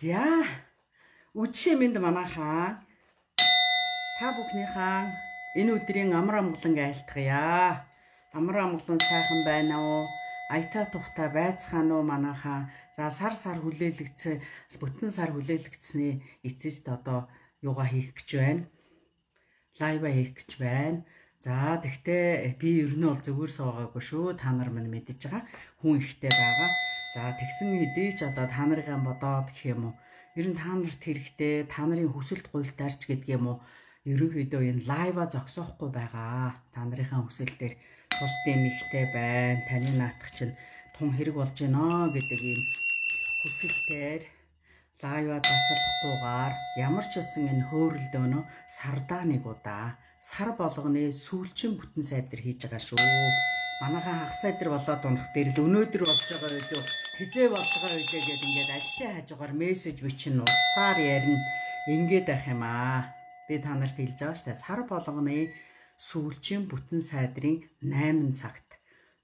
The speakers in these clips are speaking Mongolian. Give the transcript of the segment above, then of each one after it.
За үчи минь манайхаа та бүхнийхээ энэ өдрийн амар амгалан айлтгая. Амар амгалан сайхан байна уу? Аятаа тухтай байцгаана уу манайхаа? За сар хүлээлгцээ, бүтэн сар хүлээлгцсний эцэст одоо юугаа хийх гэж байна? Лайва хийх гэж байна. За тэгтээ би ер нь бол зүгээр суугаагүй шүү. Та нар минь мэдэж байгаа. Хүн ихтэй байгаа. За тэгсэн хэдий ч одоо та нарын бодоод гэх юм уу? Ер нь та нарт хэрэгтэй, та нарын хүсэлт гуйлтаарч гэдэг юм уу? Ерөнхийдөө энэ лайва зогсоохгүй байгаа. Та нарынхаа хүсэлтээр тус дэм ихтэй байна. Таны наадах чинь тун хэрэг болж байна гэдэг ийм хүсэлтээр лайва таслахгүйгээр ямар ч үсэн энэ хөөрөлд өнөө сардаа нэг удаа сар болгоны сүүлчийн бүтэн сайдэр хийж байгаа шүү. Манайхаа хагас сайдэр болоод унах дээр л өнөөдөр болж байгаа үед хизээ болж байгаа үедээ гээд ингээд ажлын хажуугаар мессеж бичнэ удсаар ярина ингээд ах юм аа. Би та нарт хэлж байгаа шүү дээ. Сар болгоны сүүлчийн бүтэн сайдрын 8 цагт.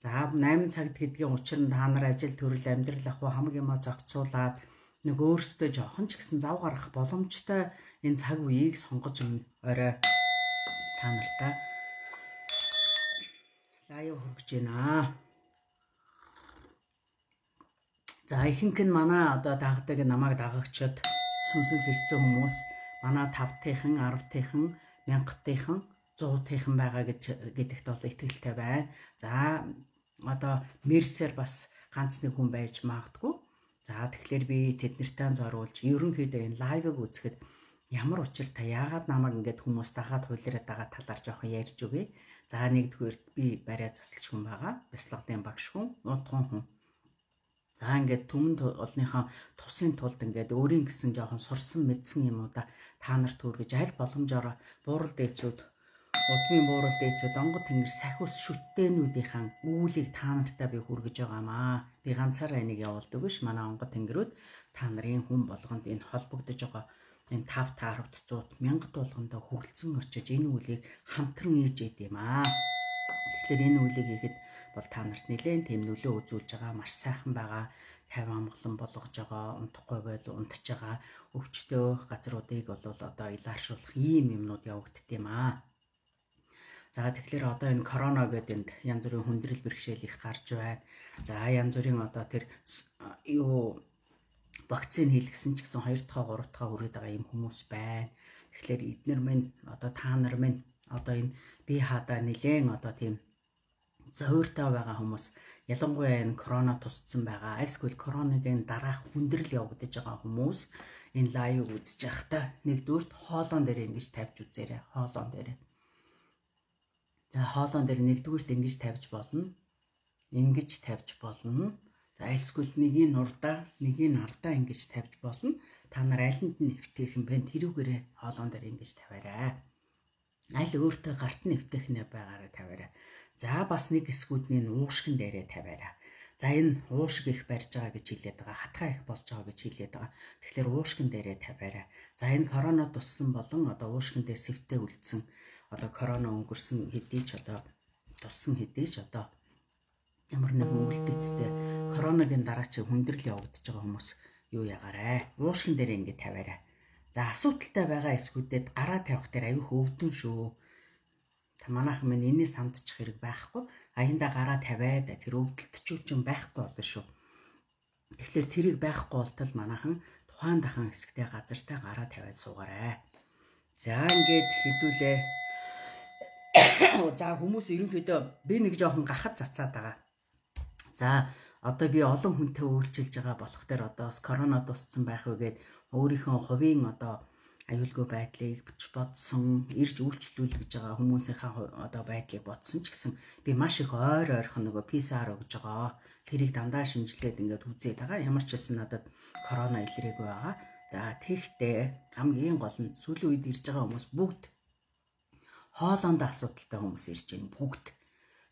За 8 цагт гэдгийн учир нь та нар ажил төрөл амьдрал ах хамаг юмаа зохицуулаад нэг өөрсдөө жоохон ч гэсэн зав гаргах боломжтой энэ цаг үеийг сонгож орой та нартай лайв хүргэж байна. За ихэнх нь манай одоо дагдаг намайг дагагчид сүнсэн сэрцэн хүмүүс манай 5-тынхан, 10-тынхан, 1000-тынхан, 100-тынхан байгаа гэдэгт бол итгэлтэй байна. За одоо мерсээр бас ганц нэг хүн байж магадгүй. За тэгэхээр би тэднэртэй зориулж ерөнхийдөө энэ лайвыг үзэхэд ямар учиртай яагаад намайг ингээд хүмүүс дагаад хуйлараад байгаа талаар жоохон ярьж өгье. За нэгдүгээрт би барай засалж хүн байгаа. Бяцлагын багш хүн, нутган хүн. За ингээд түмэн олныхаа тусын тулд ингээд өөрийн гэсэн жоохон сурсан мэдсэн юмудаа та нарт хүргэж аль боломжоор буурал дээцүүд, удмын буурал дээцүүд, онгод тэнгэр сахиус шүттээнүүдийн үүлийг та нартай би хүргэж байгаамаа. Би ганцаараа энийг явуулдаг биш. Манай онгод тэнгэрүүд та нарын хүн болгонд энэ холбогдож байгаа энэ 5 10 100 мянгат болгондоо хөрөлцөн очиж энэ үүлийг хамтран ээж идэм аа. Тэгэхээр энэ үүлийг хийхэд бол та нарт нэлээд тийм нөлөө үзүүлж байгаа, маш сайхан байгаа, 50 амгалан болгож байгаа, унтахгүй байл унтж байгаа, өвчтөө газруудыг бол одоо илааршуулах ийм юмнууд явагддаг юм аа. За тэгэхээр одоо энэ корона гэдэг энд янз бүрийн хүндрэл бэрхшээл их гарч байна. За янз бүрийн одоо тэр вакцины хийлгсэн ч гэсэн 2 дахь 3 дахь хүрээд байгаа юм хүмүүс байна. Тэгэхээр эднэр минь одоо та нар минь одоо энэ би хадаа нилээн одоо тийм зөөртэй байгаа хүмүүс ялангуяа энэ корона тусцсан байгаа. Альсгүй коронавигийн дараах хүндрэл явагдаж байгаа хүмүүс энэ лайв үзэж байхдаа нэгдүгürt хоолон дээр ингэж тавьж үзээрэй. Хоолон дээр. За хоолон дээр нэгдүгürt ингэж тавьж болно. Ингэж тавьж болно. За альсгүй нэгийг нурдаа, нэгийг ардаа ингэж тавьж болно. Та нар алинд нь нэвтэх юм бэ? Тэрүүгээрээ хоолон дээр ингэж тавиарай. Аль өөртөө гарт нь нэвтэх нэ байгаараа тавиарай. За бас нэг эсгүүдний уушгин дээрээ тавиарай. За энэ уушг их барьж байгаа гэж хэлээд байгаа. Хатгаа их болж байгаа гэж хэлээд байгаа. Тэгэхээр уушгин дээрээ тавиарай. За энэ корона туссан болон одоо уушгин дээр сэвтээ үлдсэн одоо корона өнгөрсөн хэдий ч одоо туссан хэдий ч одоо ямар нэгэн үлдэцтэй коронавигийн дараа чи хүндрэл явагдаж байгаа хүмүүс юу ягаарай. Уушгин дээр ингэ тавиарай. За асуудалтай байгаа эсгүүдэд гараа тавих дээр аюух өвдөн шүү. Та манайхан минь энэс сандчих хэрэг байхгүй. Аяндаа гараа тавиад тэр өвдөлтчүүд ч юм байхгүй болно шүү. Тэгэхээр тэрийг байхгүй болтол манайхан тухайн дахин хэсэгтэй газартай гараа тавиад суугаарай. За ингээд хэдүүлээ. За хүмүүс ерөнхийдөө би нэг жоохон гахад цацаад байгаа. За одоо би олон хүнтэй үйлчилж байгаа болох дээр одоо корона тусцсан байх үгээд өөрийнхөө хувийн одоо аюулгүй байдлыг бодсон, ирж үйлчлүүлж байгаа хүмүүсийнхээ одоо байдлыг бодсон ч гэсэн би маш их ойрхон нөгөө PCR өгж байгаа. Тэрийг дандаа шинжилээд ингээд үзээд байгаа. Ямар ч байсан надад корона илрээгүй байгаа. За тэгтээ хамгийн гол нь сүүлийн үед ирж байгаа хүмүүс бүгд хоолоонд асуудалтай хүмүүс ирж байна. Бүгд.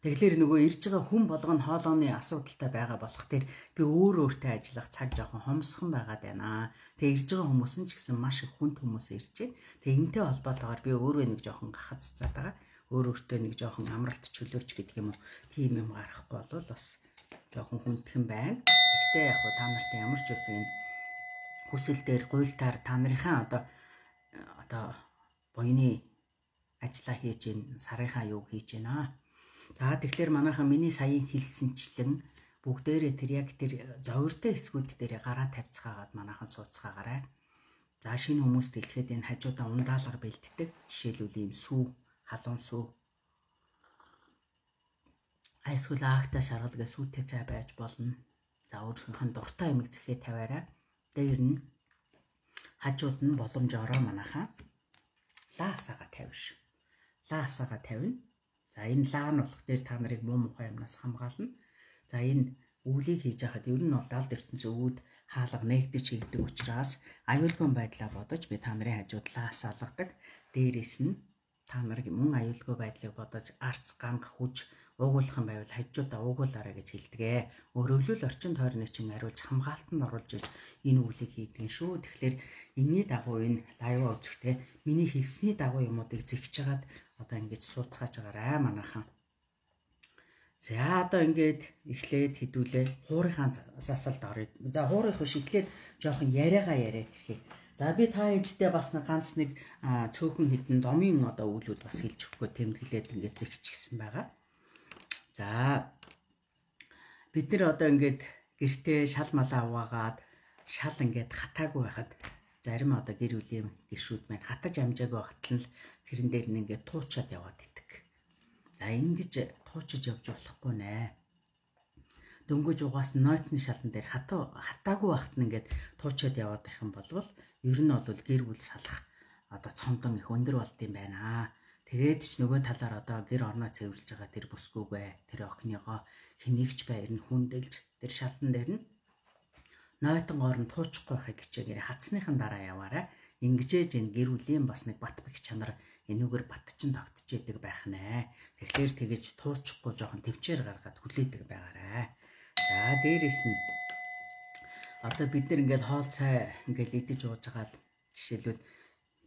Тэгэхээр нөгөө ирж байгаа хүн болгоно хоолооны асуудалтай байгаа болох тэр би өөртөө ажиллах цаг жоохон хомсхон байгаад байна. Тэгээ ирж байгаа хүмүүс нь ч гэсэн маш их хүнд хүмүүс ирж байна. Тэгээ энтэй холбоотойгоор би өөрөө нэг жоохон гахад цацаад байгаа. Өөртөө нэг жоохон амралт чөлөөч гэдэг юм уу. Тийм юм гарахгүй бол бас жоохон хүндхэн байна. Гэхдээ яг та нарт ямар ч үсэн хүсэл дээр гуйлтаар та нарынхаа одоо буйны ажлаа хийж гин сарынхаа юг хийж гинэ. За тэгэхээр манайхан миний саяын хэлсэнчлэн бүгдээрээ тэр яг тэр зовиртой эсгүүд дээр гараа тавьцгаагаад манайхан сууцгаагаарай. За шинэ хүмүүст хэлэхэд энэ хажуудаа ундаалга бэлддэг. Жишээлбэл ийм сүү, халуун сүү. Эсвэлаагта шаргалгээ сүүтэй цай байж болно. За өөрийнхөө дуртай эмэг зэхээ тавиарай. Дээр нь хажууд нь боломжоор манайхан лаасаага тавьш. Лаасаага тавина. За энэ лаа нь болох дээр та нарыг муу мухай юмнаас хамгаална. За энэ өвлийг хийж хахад ер нь бол далд ертөнцийн өвд хаалга нэгдэж хийгдэг учраас аюулгүй байдлаа бодож би та нарын хажууд лаас алгадаг. Дээрээс нь та нарыг мөн аюулгүй байдлыг бодож арц ганг хүж уугуулах юм байвал хажуудаа уугуулаарай гэж хэлдэг. Өөрөглөл орчин тойрны чинь ариулж хамгаалтанд оруулж иж энэ өвлийг хийдэг шүү. Тэгэхээр энэний дагуу энэ лайва үзэхдээ миний хэлсний дагуу юмуудыг зэгч хагаад одоо ингэж сууцгааж байгаарай манайхан. За одоо ингээд эхлээд хэдүүлээ хуурийнхаа засалд орё. За хуурих биш эхлээд жоохон яриагаа яриад ирэхээ. За би та хэдтэй бас ганц нэг цөөхөн хідэн домын одоо үйлүүд бас хэлж өгөхөө тэмдэглээд ингээд зэгчсэн байгаа. За бид нар одоо ингээд гэртээ шал малаа угаагаад шал ингээд хатаагүй байхад зарим одоо гэр бүлийн гишүүд маань хатаж амжаагүй багтал нь тэрэн дээр нь ингээд туучаад яваад идэг. За ингэж туучиж явж болохгүй нэ. Дөнгөж угаас нойтны шалан дээр хатаагүй багт нь ингээд туучаад яваад байх юм бол ер нь бол гэр бүл салах одоо цомдон их өндөр болд юм байна. Тэгээд ч нөгөө талаар одоо гэр орноо цэвэрлж байгаа тэр бүсгүйгээ тэр охиныгоо хэнийгч байр нь хүндэлж тэр шалан дээр нь нойтон гоор нь туучихгүй байхыг хичээгээр хацсныхан дараа яваарай. Ингэжээж энэ гэр бүлийн бас нэг бат бэх чанар энүүгээр батчин тогтож идэг байх нэ. Тэгэхээр тэгэж туучихгүй жоохон төвчээр гаргаад хүлээдэг байгаарай. За дээрээс нь одоо бид нар ингээд хоол цай ингээд идэж ууж байгаа л жишээлбэл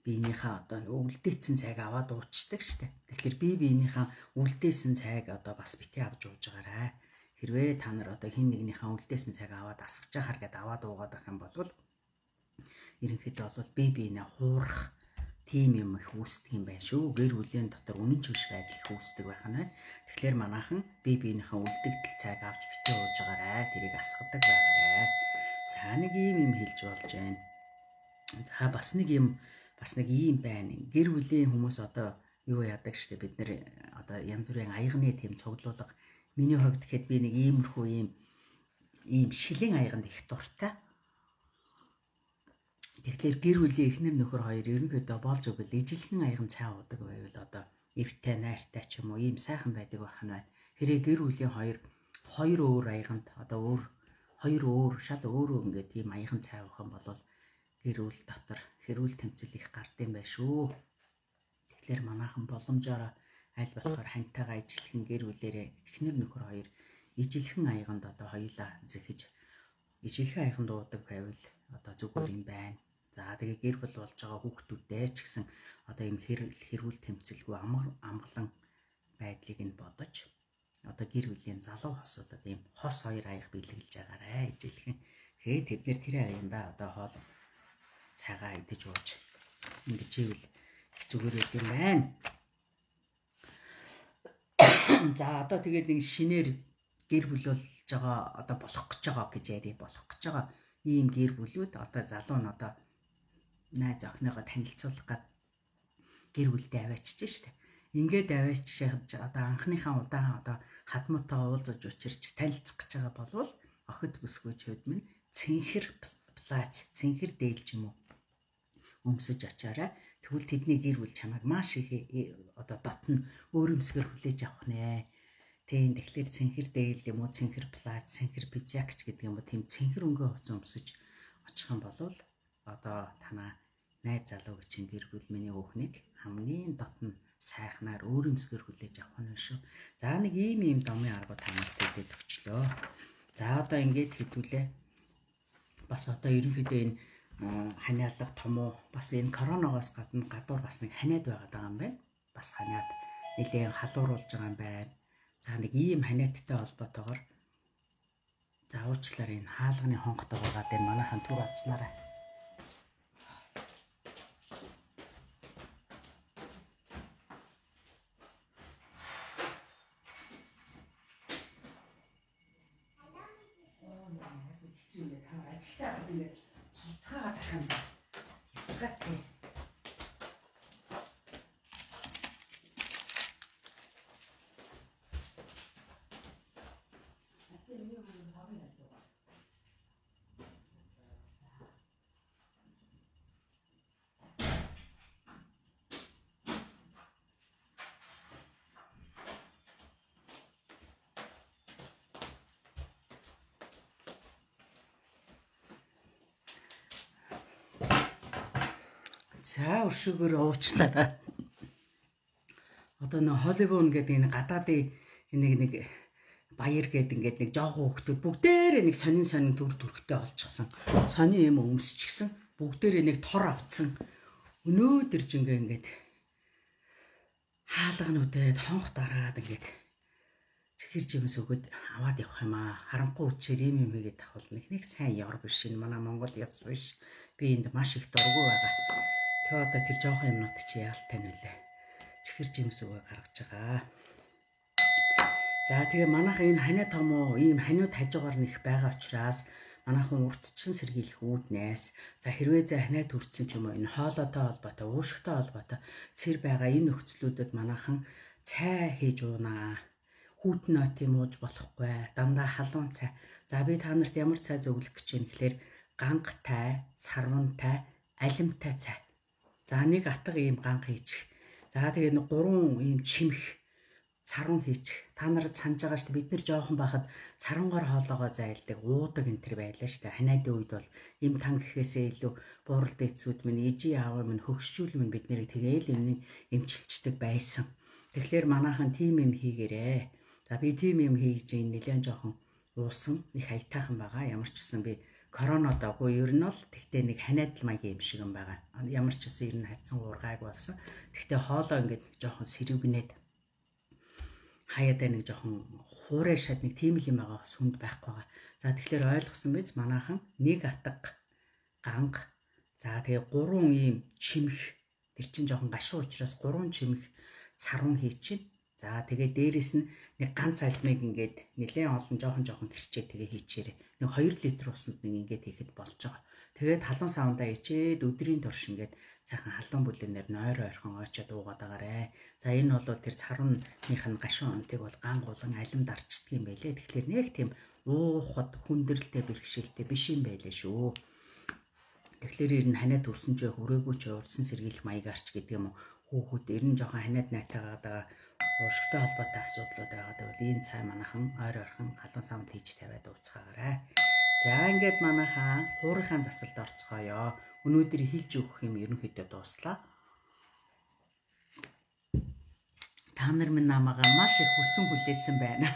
биенийхээ одоо үлдээсэн цайг аваад уучдаг штэ. Тэгэхээр биенийхээ үлдээсэн цайг одоо бас бити авч ууж байгаарай. Хэрвээ та нар одоо хин нэгнийхээ үлдээсэн цайг аваад асгаж яхаар гэдээ аваад уугаад байх юм бол ерөнхийдөө бол биенээ хуурах тийм юм их үүсдэг юм байна шүү. Гэр бүлийн дотор үнэн чивш байдал их үүсдэг байх нь байна. Тэгэхээр манайхан биенийхээ үлдэгдэл цайг авч бити ууж байгаарай. Тэрийг асгадаг байгаарай. За нэг юм хэлж болж байна. За бас нэг ийм байна. Гэр бүлийн хүмүүс одоо юу яадаг штэ бид нэр одоо янз бүрийн аягны тийм цуглуулга миний хувьд гэхэд би нэг иймэрхүү ийм шилийн аяганд их дуртай. Тэгэхээр гэр бүлийн эхнэр нөхөр хоёр ерөнхийдөө болж өгвөл ижилхэн аяган цай уудаг байвал одоо эвтэй найртай ч юм уу ийм сайхан байдаг байх нь байна. Хэрэг гэр бүлийн хоёр өөр аяганд одоо шал өөрөө ингээд ийм аяган цай уух юм бол гэр бүл дотор хэрүүл тэмцэл их гардыг байна шүү. Тэгэхээр манайхан боломжоор аль болохоор хантайгаа ижилхэн гэр бүлэрээ эхнэр нөхөр хоёр ижилхэн аяганд одоо хоёулаа зэхэж ижилхэн аяганд уудаг байвал одоо зүгээр юм байна. За тэгээ гэр бүл болж байгаа хүүхдүүдээ ч гэсэн одоо ийм хэрүүл тэмцэлгүй амгалан байдлыг нь бодож одоо гэр бүлийн залуу хосуудад ийм хос хоёр аяг бэлгэлж байгаарэ ижилхэн. Тэгээд тэд нэр тэр аяганда одоо хоол цагаа идэж ууж ингэж ивэл их зүгээр юм байна. За одоо тэгээд нэг шинээр гэр бүл болж байгаа одоо болох гэж байгаа гэж яри болох гэж байгаа ийм гэр бүлүүд одоо залуу нь одоо найз охиныгоо танилцуулах гад гэр бүлдээ аваачиж штэ. Ингээд аваачиж одоо анхныхаа удаан одоо хадмуутаа уулзаж учирч танилцах гэж байгаа болвол охид бүсгүйч хөд минь цэнхэр плац цэнхэр дээлж юм уу өмсөж очаарай. Тэгвэл тэдний гэр бүл чамайг маш их одоо дотн өөрөмсгөр хүлээж авах нэ. Тийм тэгэхээр цэнхэр дээл юм уу цэнхэр плац цэнхэр пижакч гэдэг юм уу тийм цэнхэр өнгөө хувцас өмсөж очих юм бол одоо танаа найз залуу чинь гэр бүл миний хүүхнийг хамгийн дотн сайхнаар өөрөмсгөр хүлээж авах нь шүү. За нэг ийм домын аргууд танарт хэлээд өчлөө. За одоо ингээд хэдүүлээ. Бас одоо ерөнхийдөө энэ ханиалга том уу бас энэ коронавигоос гадна гадуур бас нэг ханиад байгаа юм байна. Бас ханиад нэлээд халууруулж байгаа юм байна. За нэг ийм ханиадтай холбоотойгоор за уучлаарай энэ хаалганы хонготойгоо гадаа манайхан түр атснараа. яасан хэцүү юм та ажилтаа бол ингээд цуцгаагаад ах юм байна. Гэх. За өршөөгөр уучлаарай. Одоо нэг Холливуд гэдэг энэ гадаадын нэг баяр гэдэг ингээд нэг жоохон хөлтүүд бүгдээрээ нэг сонин төр төрхтэй олчихсан. Сонин юм өмсчихсэн. Бүгдээрээ нэг тор авцсан. Өнөөдөр ч ингээд хаалгануудад хонх дараад ингээд чихэр жимс өгöd аваад явах юм аа. Харанхуй үчээр юм хийгээд авах нэг сайн яр биш энэ манай Монгол явц биш. Би энд маш их дургүй байгаа. Тэгээ одоо тэр жоохон юмнууд чи яалтай нөлөө. Чихэр жимс өгөө гаргаж байгаа. За тэгээ манайхан энэ ханиа том уу ийм ханиуд хажуугаар нэх байгаа учраас манайхан урдчин сэргийлэх үүднээс за хэрвээ ханиа төрсэн ч юм уу энэ хоолойтой холбоотой уушигтай холбоотой цэр байгаа энэ нөхцлүүдэд манайхан цай хийж уунаа. Хүүтэн ноотын мууж болохгүй. Дандаа халуун цай. За би та нарт ямар цай зөвлөх гэж юм гэхээр гангатай, сарвантай, алимтай цай. За нэг атга ийм ганг хийчих. За тэгээ нэг 3 ийм чимэх сарун хийчих. Та нар санаж байгаа шүү дээ. Бид нар жоохон байхад сарунгоор хоолоогоо зайлдаг, уудаг энэ төр байлаа шүү дээ. Ханиадын үед бол им тан гэхээсээ илүү буурал дээдсүүд минь, ээжийн аав минь, хөгшчүүл минь бид нарыг тэгээл эмчилчдэг байсан. Тэгэхээр манайхан тим юм хийгээрээ. За би тим юм хийж энэ нэлээд жоохон уусан, их аятайхан байгаа. Ямар ч үсэн би коронавиудаагүй ер нь бол тэгтээ нэг ханиад маягийн юм шиг юм байгаа. Ямар ч үсэн ер нь хайцсан уургайг болсон. Тэгтээ хоолоо ингээд жоохон сэрвгнээд хаяадаа нэг жоохон хуурай шат нэг тийм л юм байгаа сүнд байхгүй байгаа. За тэгэхээр ойлгосон биз манайхан нэг атга ганг за тэгээ 3 ийм чимэх тэр чин жоохон гашуун учраас 3 чимэх сарун хий чинь. За тэгээ дээрэс нь нэг ганц альмыг ингээд нэлээд олон жоохон тэрчээ тэгээ хийчээрээ. Нэг 2 литр усанд нэг ингээд хийхэд болж байгаа. Тэгээд халуун савндаа ичээд өдрийн турш ингээд цаахан халуун бүлэнээр нойр ойрхон ойчоод уугаад байгаарэ. За энэ бол тэр царууных нь гашуун онтыг бол гангуулан алимд арчдаг юм байлээ. Тэгэхээр нэг тийм уухад хүндрэлтэй бэрхшээлтэй биш юм байлээ шүү. Тэгэхээр ер нь ханиад төрсөн ч хүрээгүй ч урдсан сэргийлэх маягаарч гэдэг юм уу. Хүүхэд ер нь жоохон ханиад найтаагаад байгаа уушигтай холбоотой асуудлууд байгаад бол энэ цай манайхан ойр ойрхон халуун савнд хийж тавиад ууцгаагаарай. За ингээд манайхан хуурийнхаа засалд орцгоё. Өнөөдөр хэлж өгөх юм ерөнхийдөө дууслаа. Та нар минь намайгаа маш их хүссэн хүлээсэн байна.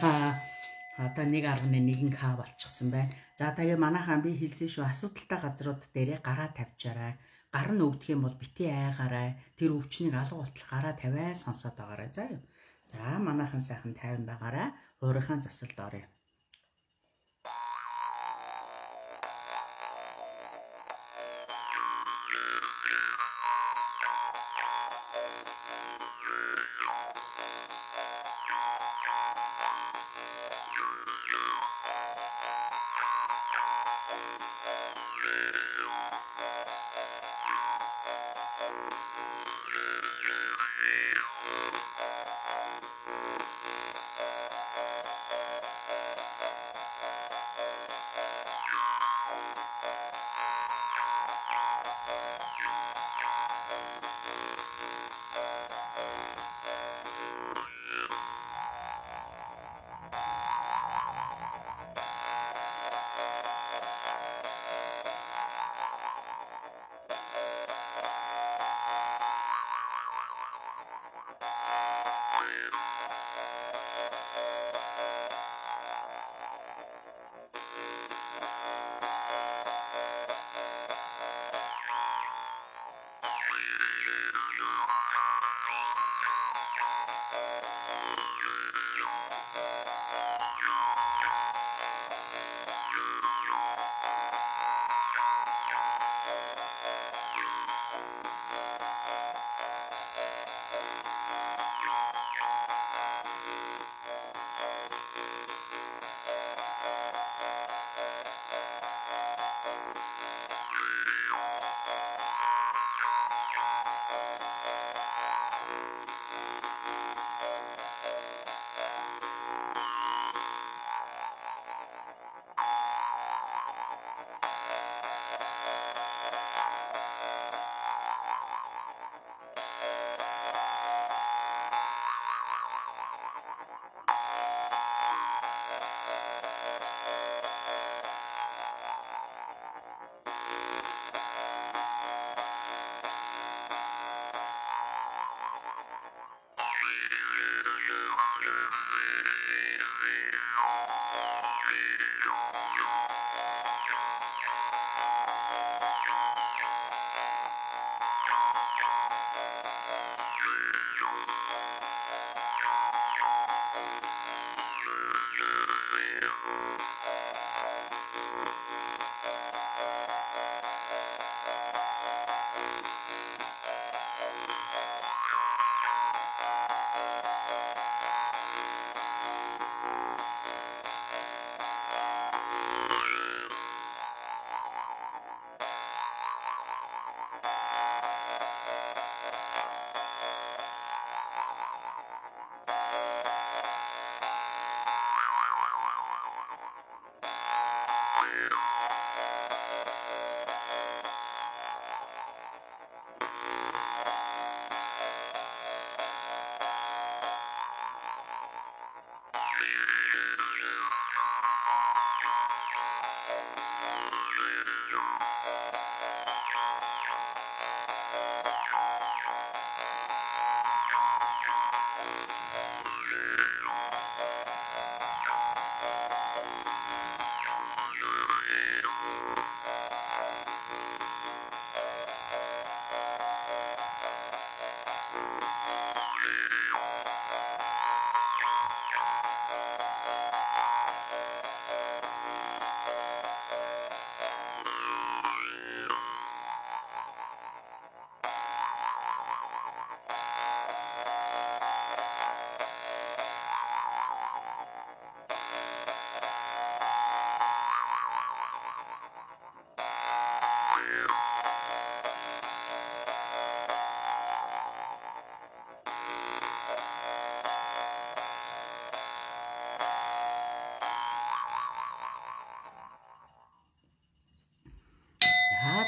Одоо 1.1 К болчихсон байна. За тэгээ манайхан би хэлсэн шүү асуудалтай газрууд дээрээ гараа тавьчаарай. Гар нь өвдөх юм бол бити айгаарай. Тэр өвчнийг алга болтол гараа тавиа сонсоод байгаарай заа юу. За манайхан сайхан тайван байгаарай. Хуурийнхаа засалд орё.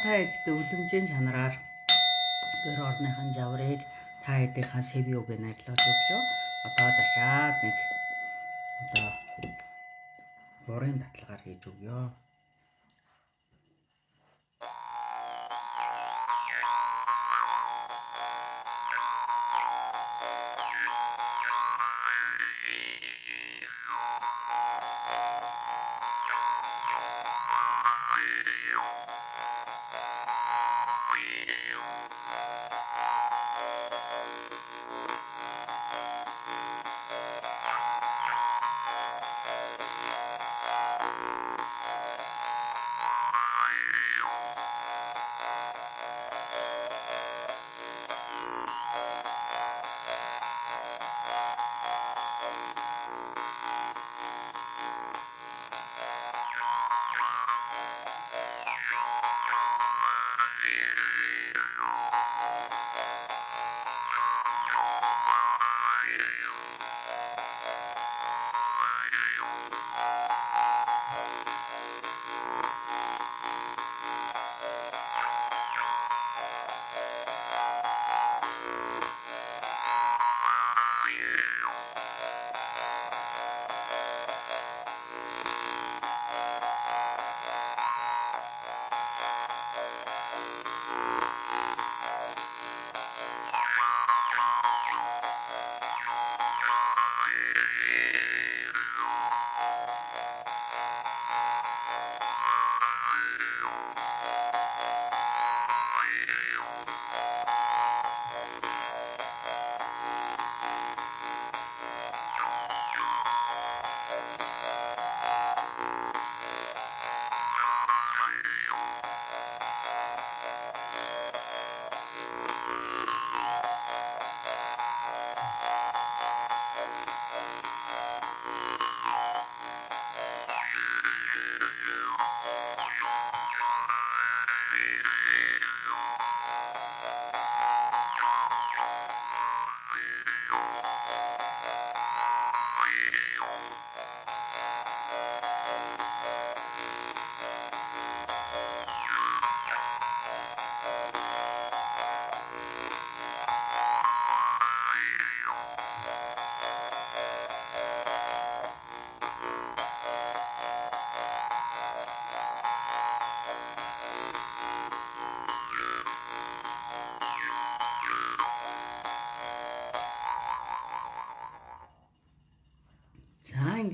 Та хэдтэй үлэмжийн чанараар гэр орныхын жаврыг та хэдийнхаа сэвиуг нарилгаж өглөө. Одоо дахиад нэг гурын татлагаар хийж өгье.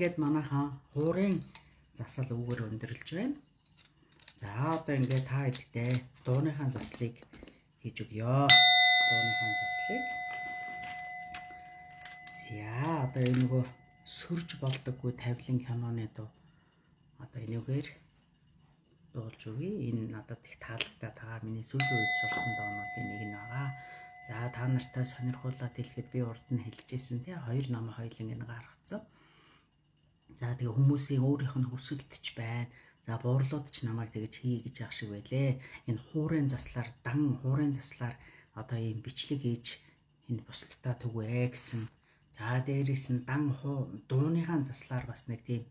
ингээд манайхан хуурын засал үүгээр өндөрлж байна. За одоо ингээд та эдгтээ дууныхаа заслыг хийж өгье. Дууныхаа заслыг. За одоо энэ нөгөө сүрж болдоггүй тавилан киноны дуу. Одоо энэгээр дуулж өгье. Энэ надад их таалагдаад байгаа. Миний сүүлийн үед сурсан доонуудын нэг нь байгаа. За та нартай сонирхуулаад хэлэхэд би урд нь хэлжсэн тий. Хоёр намаа хоёлын энэ гаргацсан. За тэгээ хүмүүсийн өөрийнх нь хүсэлт ч байна. За буурлууд ч намайг тэгэж хий гэж яах шиг байлээ. Энэ хуурын заслаар хуурын заслаар одоо ийм бичлэг хийж энэ бусдтай төгөө гэсэн. За дээрээс нь дууныхаа заслаар бас нэг тийм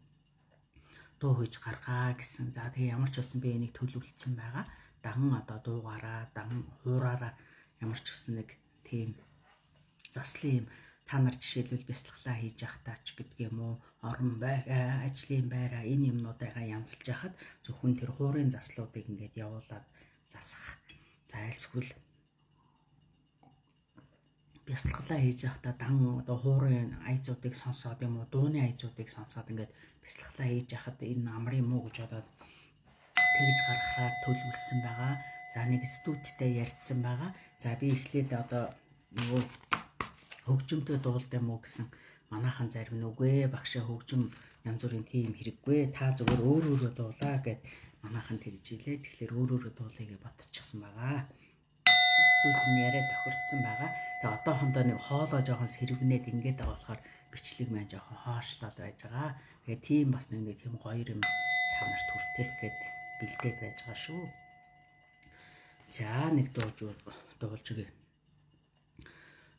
дуу хийж гаргаа гэсэн. За тэгээ ямар ч байсан би энийг төлөвлөсөн байгаа. Даган одоо дуугаараа, даган хуураараа ямар ч гэсэн нэг тийм заслын юм та нар жишээлбэл бяцлаглаа хийж явахдаа ч гэдэг юм уу, орон байраа, ажлын байраа энэ юмнуудаа янзлж яхад зөвхөн тэр хуурын заслуудыг ингээд явуулаад засах. За альсгүй бяцлаглаа хийж явахдаа одоо хуурын айзуудыг сонсоод юм уу, дууны айзуудыг сонсоод ингээд бяцлаглаа хийж яхад энэ амар юм уу гэж бодоод тэгж гаргахаар төлөвлөсөн байгаа. За нэг студидтэй ярьсан байгаа. За би эхлээд одоо нөгөө хөгжимтэй дуулд юм уу гэсэн манайхан зарим нь үгүй багшаа хөгжим янз бүрийн тийм хэрэггүй. Та зөвхөн өөрөөрөө дуулаа гэд манайхан тэгж илээ. Тэгэхээр өөрөөрөө дуулъя гэж ботчихсон байгаа. Студид яриа тохирцсон байгаа. Тэгээ одоохондоо нэг хоолоо жоохон сэрвнээд ингээд байгаа болохоор бичлэг маань жоохон хоошлоод байж байгаа. Тэгээ тийм бас нэг тийм гоё юм та нарт хүртэх гээд бэлдээд байж байгаа шүү. За нэг дуулж өгье.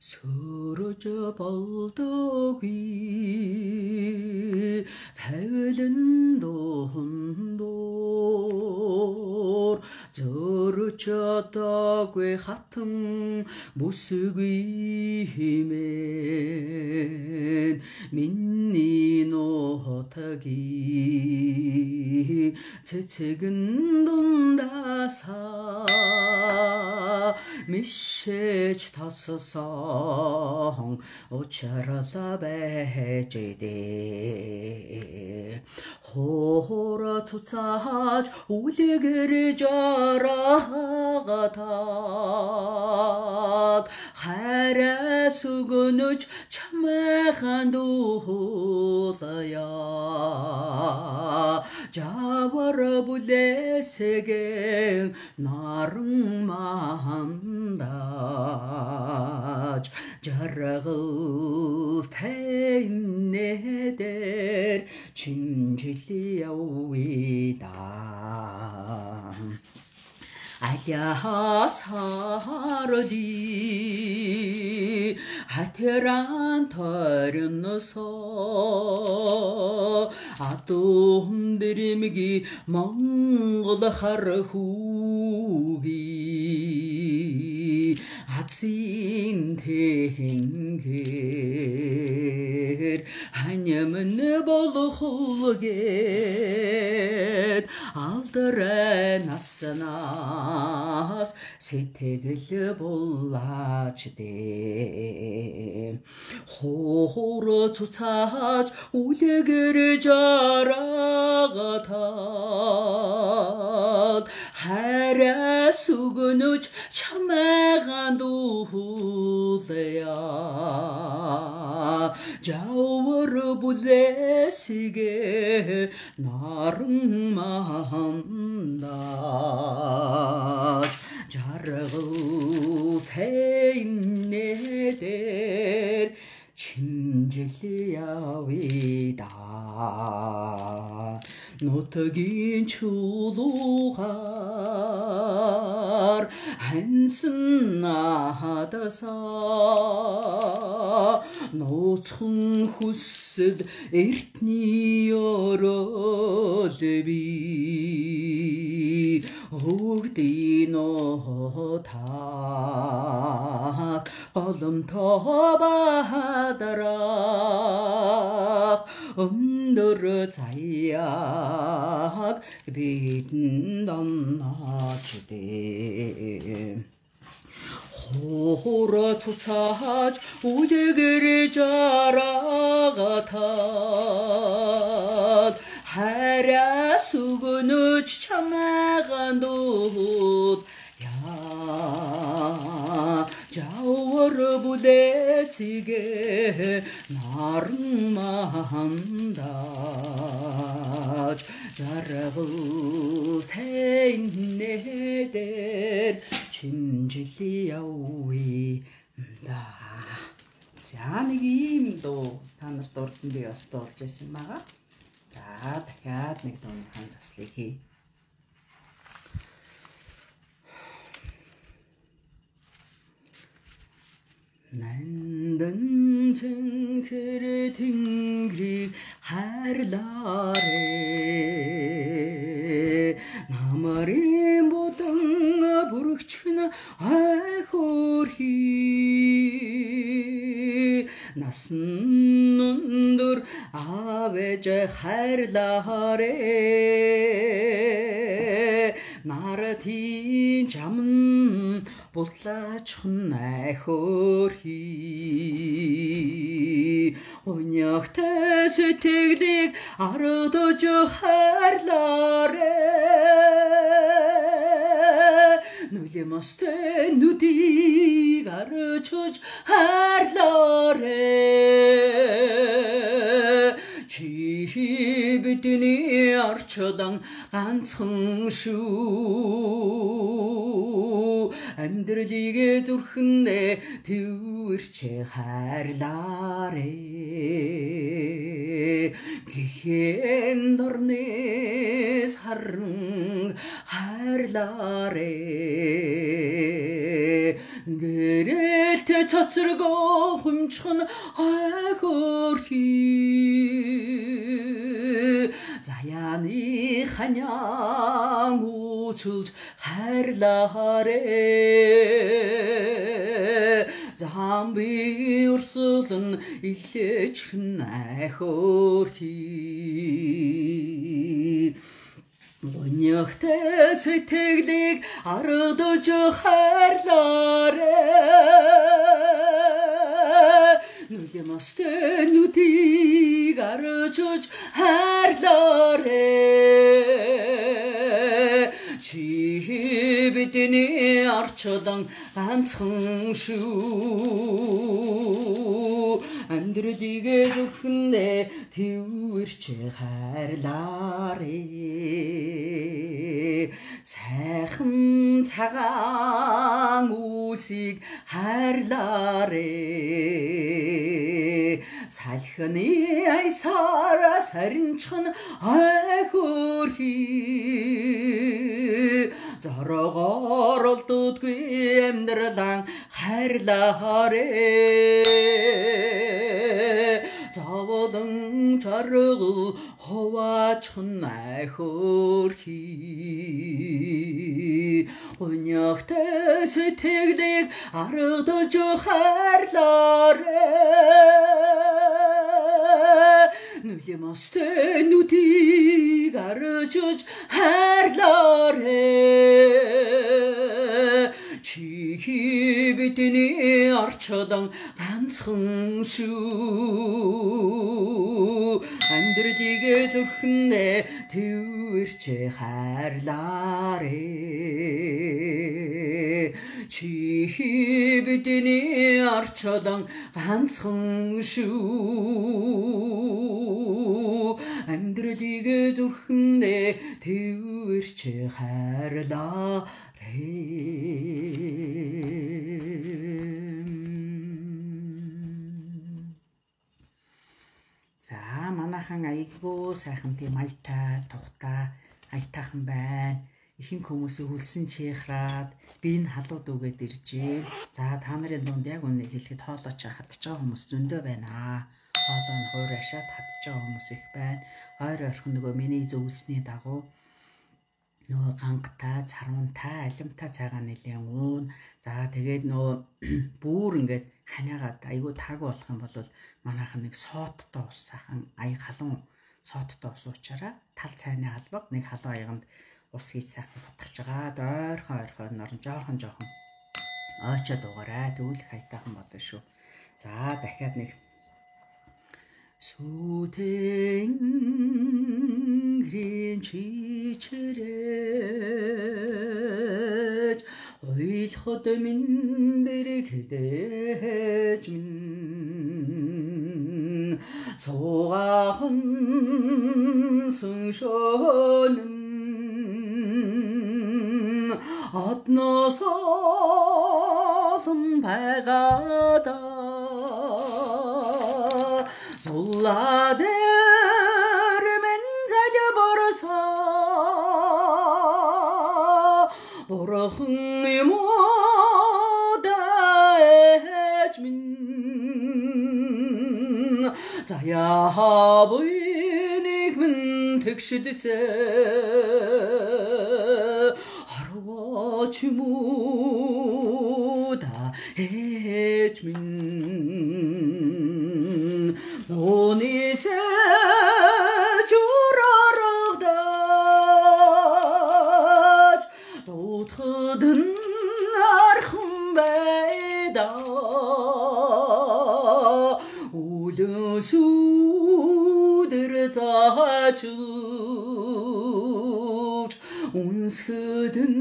Сөрөж болдоггүй тавилан дундуур зөрөж одоогүй хатан бүсгүй химэн миний нотаги цэцэгэн дундаасаа мишэж тассан учрала байж дээ хоора цуцааж үлэгэр жарагатаад харас өгнөж чамайхан дуулая жавар бүлэсэгэн наран мандаж жаргал тайнэдэр чинжили явида Аяас хароди хатеран торносо атум дэрэмги Монгол хархууги атсин тэнгэр ханямн болохулгээд алдрай наснаас сэтгэл булаач дээ хоор цуцааж үлэгэр жарагатаад харас өгнөж чамайхан дуулая жавар бүлэсгээ наран мандаж жаргал тайнэдэр чинжили явида нутгийн чулуугаар хансан надасаа нууцхан хүсэл эртний орол би өгдийн отаа голомтоо бадараа өндөр заяаг бидэнд онооч дээ 호호라 솟아져 우대그리 자라가탄 하랴 수군우 참아간도 야 자워르 부대시게 나름만다 자라고 태인네들 침질리야오이다. За нэг ийм дуу та нарт урд нь би бас дуурж байсан байгаа. За дахиад нэг дууныхан заслыг хий. 난던 생크를 tingri harlare 남아리 못당 부르치나 아이호리 나스는들 아베제 harlare 나라티 잠은 볼라 촌나이 호리 온역태 스틱릭 아르도저 할라레 누리머스테 누디 가르쳐주 할라레 지비드니 арчодан ганцхан шүү амьдралыгээ зүрхэндээ төвөрч хайрлаарэ гихэн дорнес харан хайрлаарэ гэрэлтэ цацрагоо хүмчхэн айхөрхи 자연이 한양 우출 хайрлаарэ замби урсулн илээчхэн айхөрхи өнөхтэй сэтгэлийг ардож хайрлаарэ 누리머스테 누디 가르쳐주 할라레 지비드니 арчодан ганцхан шүү амьдралыгээ зүрхэндээ төвөрч хайрлаарэ сайхан цагаан үсийг хайрлаарэ салхины айсаараа сарничхан айхөрхи зорогоор олддгүй амьдралан хайрлаарэ заволон чаргал ховаачихн айхөрхи өнөхтэй сэтгэлийг ардож хайрлаарэ 누리머스테 누디 가르쳐주 хайрлаарэ 지비드니 арчодан ганцхан шүү амьдралыгээ зүрхэндээ төвөрч хайрлаарэ 지비드니 арчодан ганцхан шүү амьдралыгээ зүрхэндээ төвөрч хайрлаарэ За манайхан айгуу сайхан тийм аятаа тухтаа аятаахан байна. Ихэнх хүмүүсийг хүлсэн чихраад би энэ халууд үгээд иржээ. За та нарын дунд яг үнэ хэлэхэд хоолойч хатж байгаа хүмүүс зөндөө байна. Хоолой нь хойр ашаад хатж байгаа хүмүүс их байна. Ойр ойрхон нөгөө миний зөвлөсний дагуу нөгөө гангтай, царвантай, алимтай цагаан нэлээ уун. За тэгээд нөгөө бүр ингээд ханиагаад айгүй таг болох юм бол манайхан нэг сооттой ус сайхан аяг халуун сооттой ус уучаараа тал цайны албаг нэг халуун аяганд ус хийж сайхан бутгаж байгаа. Ойрхон орон жоохон Очоод угаарай. Тэгвэл хайтаахан болно шүү. За дахиад нэг Сүтэнгэрийн чичрэж ойлход минь дэрэгдэж минь цугахан сүншөнн одноосоолон байгаадаа Зулла дээр мен заг борсоо Бурхан юм дэж минь заяа буйник мен тэгшэлсэ харвач муда ээж минь 노니세 주라라다지 도트든 архамбайда улюсүдэр заачууч үнсхэдэн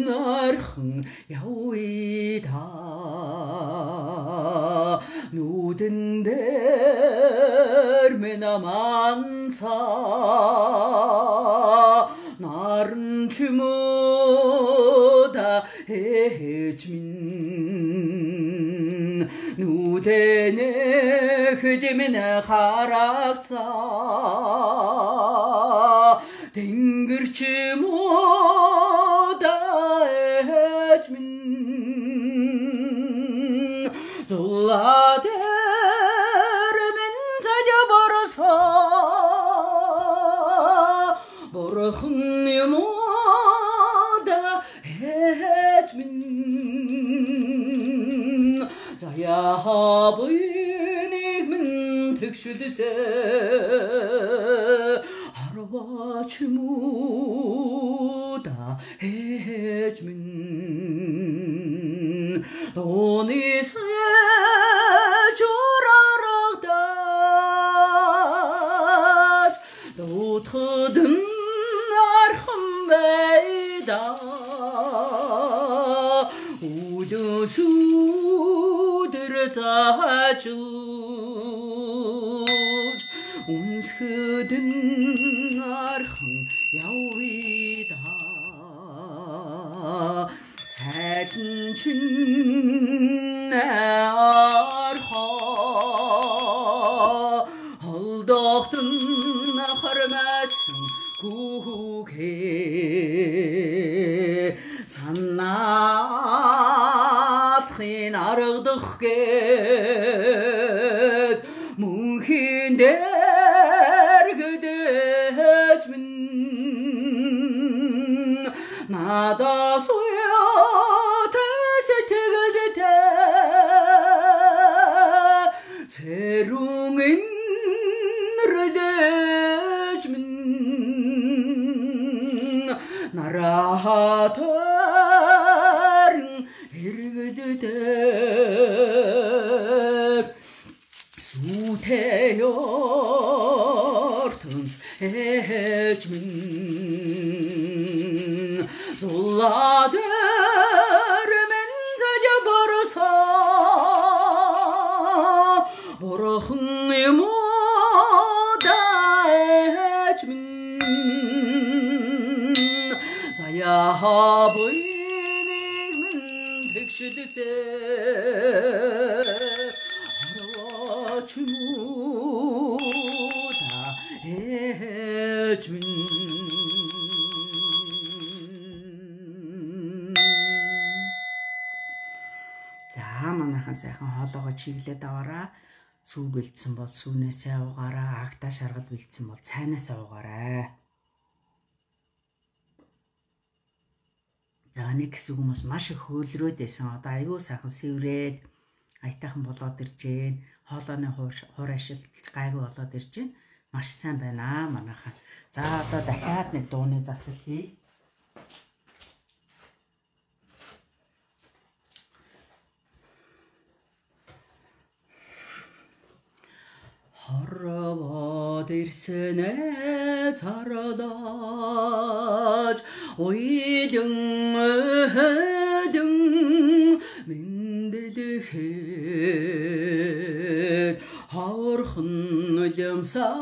архан явида нүдэн дээр мэн аманца наран чимода ээж минь нүдэнэ хөдэмэн харагцаа тэнгэр чимода ээж минь зулла дээр мэн заг борсоо Бурхан юм да ээж минь заяа буйник минь тэгшэлсэ харвач муда ээж минь 도니세 주라라다지 도트든 архамбайда 우주수들 자주ж үнсхэдэн архан явида сайдэн чин арха холдохтын харматсан хүүхээ санаатхын аргадах гээд мөнхийн дээр гэдэж минь надаас 새롱인 рэлэж минь наратар хэрэгдэдэг сүтэёртон ээж минь зулла дээр мен заг борсоо Бурхан юм да ээж минь заяа буйник минь тэгшэлсэ харвач муда ээж минь За манайхан сайхан хоолоогоо чиглээд аваараа сүү бэлдсэн бол сүүнээсээ уугаараа агтаа шаргал бэлдсэн бол цайнасаа уугаарай. За нэг хэсэг хүмүүс маш их хөөлрөөд байсан. Одоо айгүй сайхан сэврээд аятайхан болоод ирж гэн. Хоолойны хуур ашиглаж гайгүй болоод ирж гэн. Маш сайн байна манайхан. За одоо дахиад нэг дууны засал хий. ирсэнэ царадаж уйлэн өдөн мэндэлэхэд хавархан лямсаангаж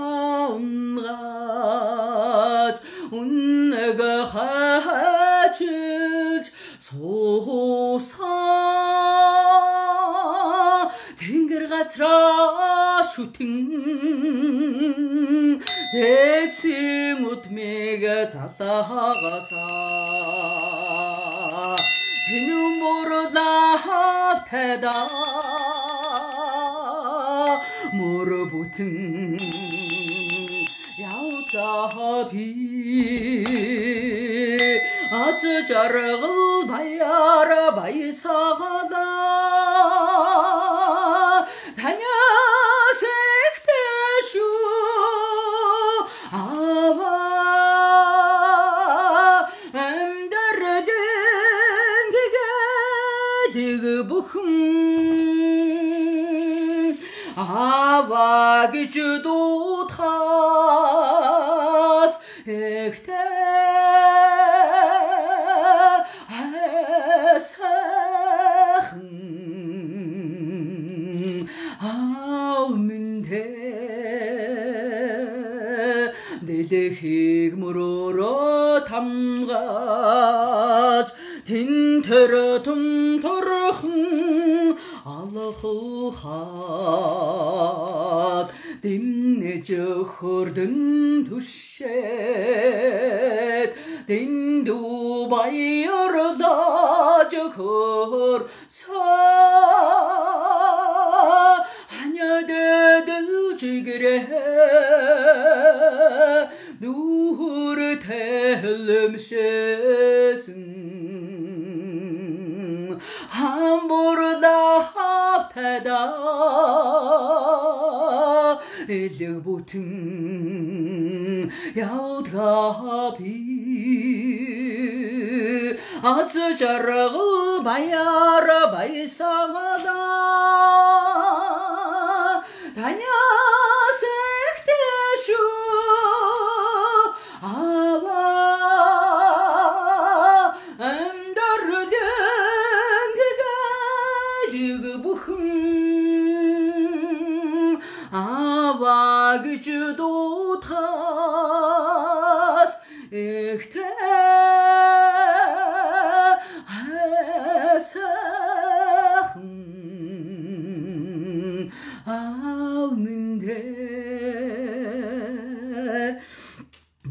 үнэг хачиж суусаа тэнгэр газраа шүтэн эцэг утмэг залаагасаа хинүм мурлаавтайда мөр бүтэн явдгаа би аз жаргал баяра баясагада таньяс эхтэшу ава амьдардан гэгэлэг бүхэн ава гэж дутхаас эхтэй дэлхийг мөрөөрөө тамгаж тэнтэр тумторхон алхахад дэмнэж хөрдөн түшээд дэндүү баярлаж хөр цаа ханядэдэл жигрээ 누구를 텔름셰슨 함부르다 합태다 일르보튼 야우다비 아츠자라고 바야라 바이사가다 다냐색대슈 아와 암다르된 그가 르그부흥 아와 그주도 타스 эхтэй хайсан аавмэндэ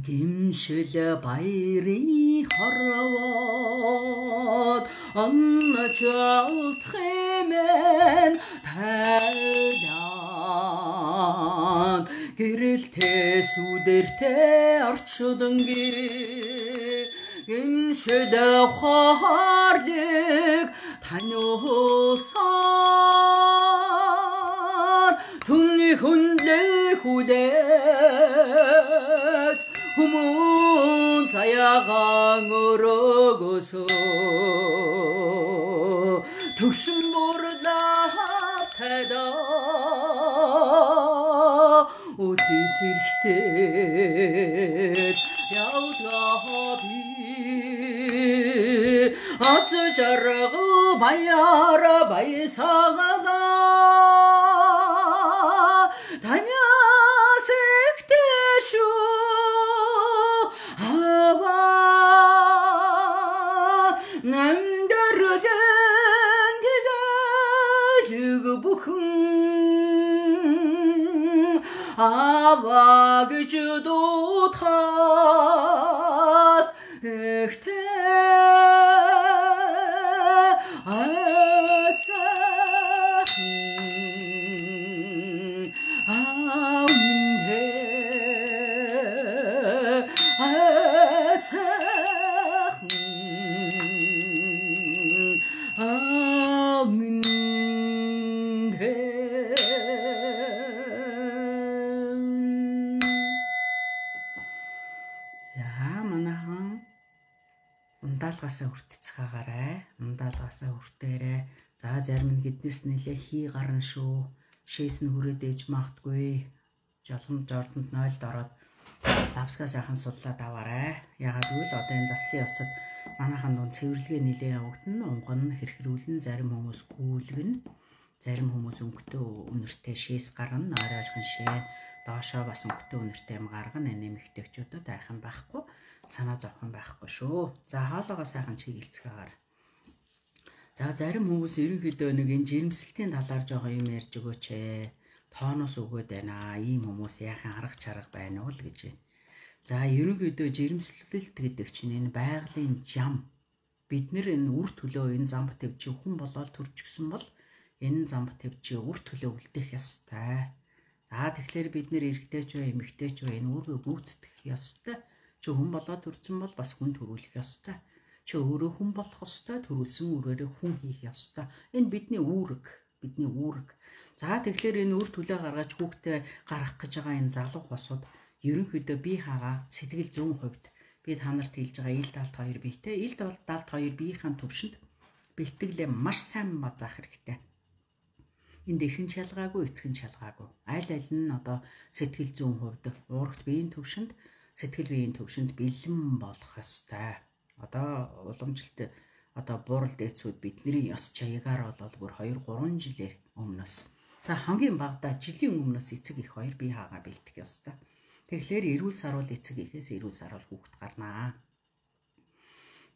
гимшил баярын хоровод анначалтхэмэн тайлан гэрэлтэй сүдэртэй орчлон гимшил харлыг таниусаар түнний хүнлээ хүлээж хүмүн цаягаан өрөөгөөсөө түгшин мурлаатайда өти зэрэгтэй явдлаа би аз жаргал баяра баясагада танясэгтэшу ава намдардан гэгэлэг бүхэн ава гэж дутхаас эхтэй ундаалгасаа хүртцгаагаарай. Ундаалгасаа хүртээрээ. За зарим нь гэднээс нэлээ хий гарна шүү. Шээс нь хүрээд ээж магтгүй. жордонд нойлд ороод лавсгаа сайхан судлаад аваарай. Ягаад гэвэл одоо энэ заслын явцад манайхан дунд цэвэрлэгээ нэлээд явагдана. Унган хэрхрүүлэн зарим хүмүүс гүйлгэн, зарим хүмүүс өнгөтэй үнэртэй шээс гаргана, ойройхон шээ, доошоо бас өнгөтэй үнэртэй юм гаргана. Нэмэгтэйчүүдэд айхан байхгүй, санаа зовхон байхгүй шүү. За хоолоогоо сайхан чиглэлцгээгээр. За зарим хүмүүс ерөнхийдөө нэг энэ жирэмслэлтийн талаар жоохон юм ярьж өгөөч ээ. Тооноос өгөөд байна. Ийм хүмүүс яахан арга чарга байна уу л гэж байна. За ерөнхийдөө жирэмслэлт гэдэг чинь энэ байгалийн зам. Бид нэр энэ үр төлөө энэ замб төвчи хүн болоод төрчихсөн бол энэ замб төвчи үр төлөө үлдэх ёстой. За тэгэхээр бид нэр эрэгтэйч бай, эмэгтэйч бай энэ үүргээ гүйцэтгэх ёстой. Чи хүн болоод төрсөн бол бас хүн төрүүлэх ёстой. Чи өөрөө хүн болох ёстой, төрүүлсэн үрээрээ хүн хийх ёстой. Энэ бидний үүрэг, бидний үүрэг. За тэгэхээр энэ үр төлөө гаргаж хүүхдээ гаргах гэж байгаа энэ залуу хосууд ерөнхийдөө би хагаа сэтгэл зүйн хувьд би та нарт хэлж байгаа ил далд 2 биетэй. Ил далд 2 биеийн төвшөнд бэлтгэлээ маш сайн базаах хэрэгтэй. Энд ихэн шалгаагүй, эцэг нь шалгаагүй. Аль нь одоо сэтгэл зүйн хувьд уурагт биеийн төвшөнд, сэтгэл биеийн төвшөнд бэлэн болох ёстой. Одоо уламжлалт одоо буурал дээдсүүд бидний ёс чаягаар бол бүр 2-3 жилээр өмнөөс. За хамгийн багадаа жилийн өмнөөс эцэг их 2 бие хаагаа бэлтэх ёстой. Тэгэхээр эрүүл саруул эцэг ихээс эрүүл саруул хүүхэд гарнаа.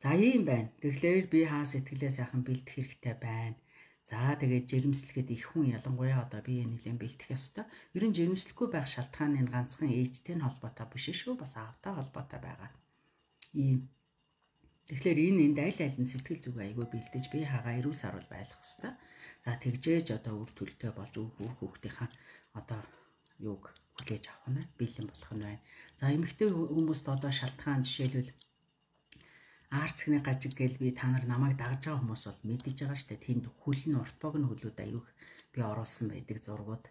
За ийм байна. Тэгэхээр бие хаа сэтгэлээ сайхан бэлтэх хэрэгтэй байна. За тэгээд жирэмслэхэд их хүн ялангуяа одоо бие нэлээд бэлтэх ёстой. Ер нь жирэмслэхгүй байх шалтгаан энэ ганцхан ээжтэй нь холбоотой биш шүү. Бас аавтай холбоотой байгаа. Ийм. Тэгэхээр энд аль нь сэтгэл зүг айгүй бэлдэж бие хагаа эрүүл саруул байлгах ёстой. За тэгжээж одоо үр төлтэй болж үр хүүхдийнхаа одоо юуг хүлээж авах нь бэлэн болох нь байна. За эмэгтэй хүмүүст одоо шалтгаан жишээлбэл арцгны гажиг гэл би та нар намайг дагж байгаа хүмүүс бол мэдэж байгаа шүү дээ. Тэнд хөлн урт богн хөлүүд аюух би оруулсан байдаг зургууд.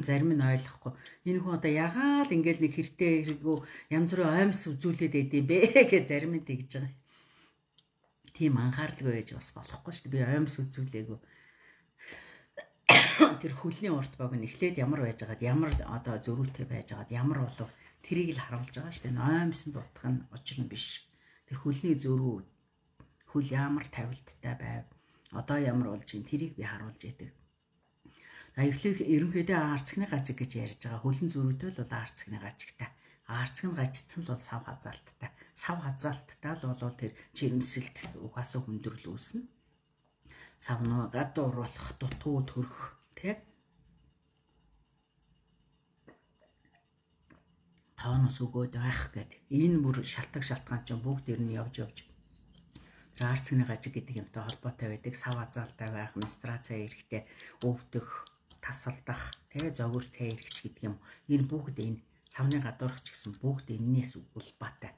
Зарим нь ойлгохгүй. Энэ хүн одоо ягаал ингээл нэг хэртэй хэрэггүй янз бүрийн оймс үзүүлээд байдэм бэ гэж зарим нь тэгж байгаа. Тийм анхааралгүй байж бас болохгүй шүү дээ. Би оймс үзүүлээгүй. Тэр хөлний урт богн эхлээд ямар байж байгаад ямар одоо зөрүүтэй байж байгаад ямар болов тэрийг л харуулж байгаа шүү дээ. Оймсонд утгах нь учир нь биш. Тэр хөлний зөрүү хөл ямар тавилттай байв. Одоо ямар болж ин тэрийг би харуулж яадаг. За ерөнхийдөө арцгны гажиг гэж ярьж байгаа. Хөлн зөрүүтэй л бол арцгны гажигтай. Арцг нь гажицсан л бол сав хазаалттай. Сав хазаалттай л бол тэр жирэмсэлт угаасаа хүндрэлүүлсэн. Сав нөө гадуур болох дутуу төрөх тий. Тооноос өгөөд байх гэдэг. Энэ бүр шалтгаан чинь бүгд ер нь явж. Арцгны гажиг гэдэг юмтай холбоотой байдаг. Сав хазаалтай байх, менструацаа эрэхтэй өвдөх, тасалдах, тий зогүртэй эрэгч гэдэг юм. Энэ бүгд энэ савны гадуурх ч гэсэн бүгд энээс улбаатай.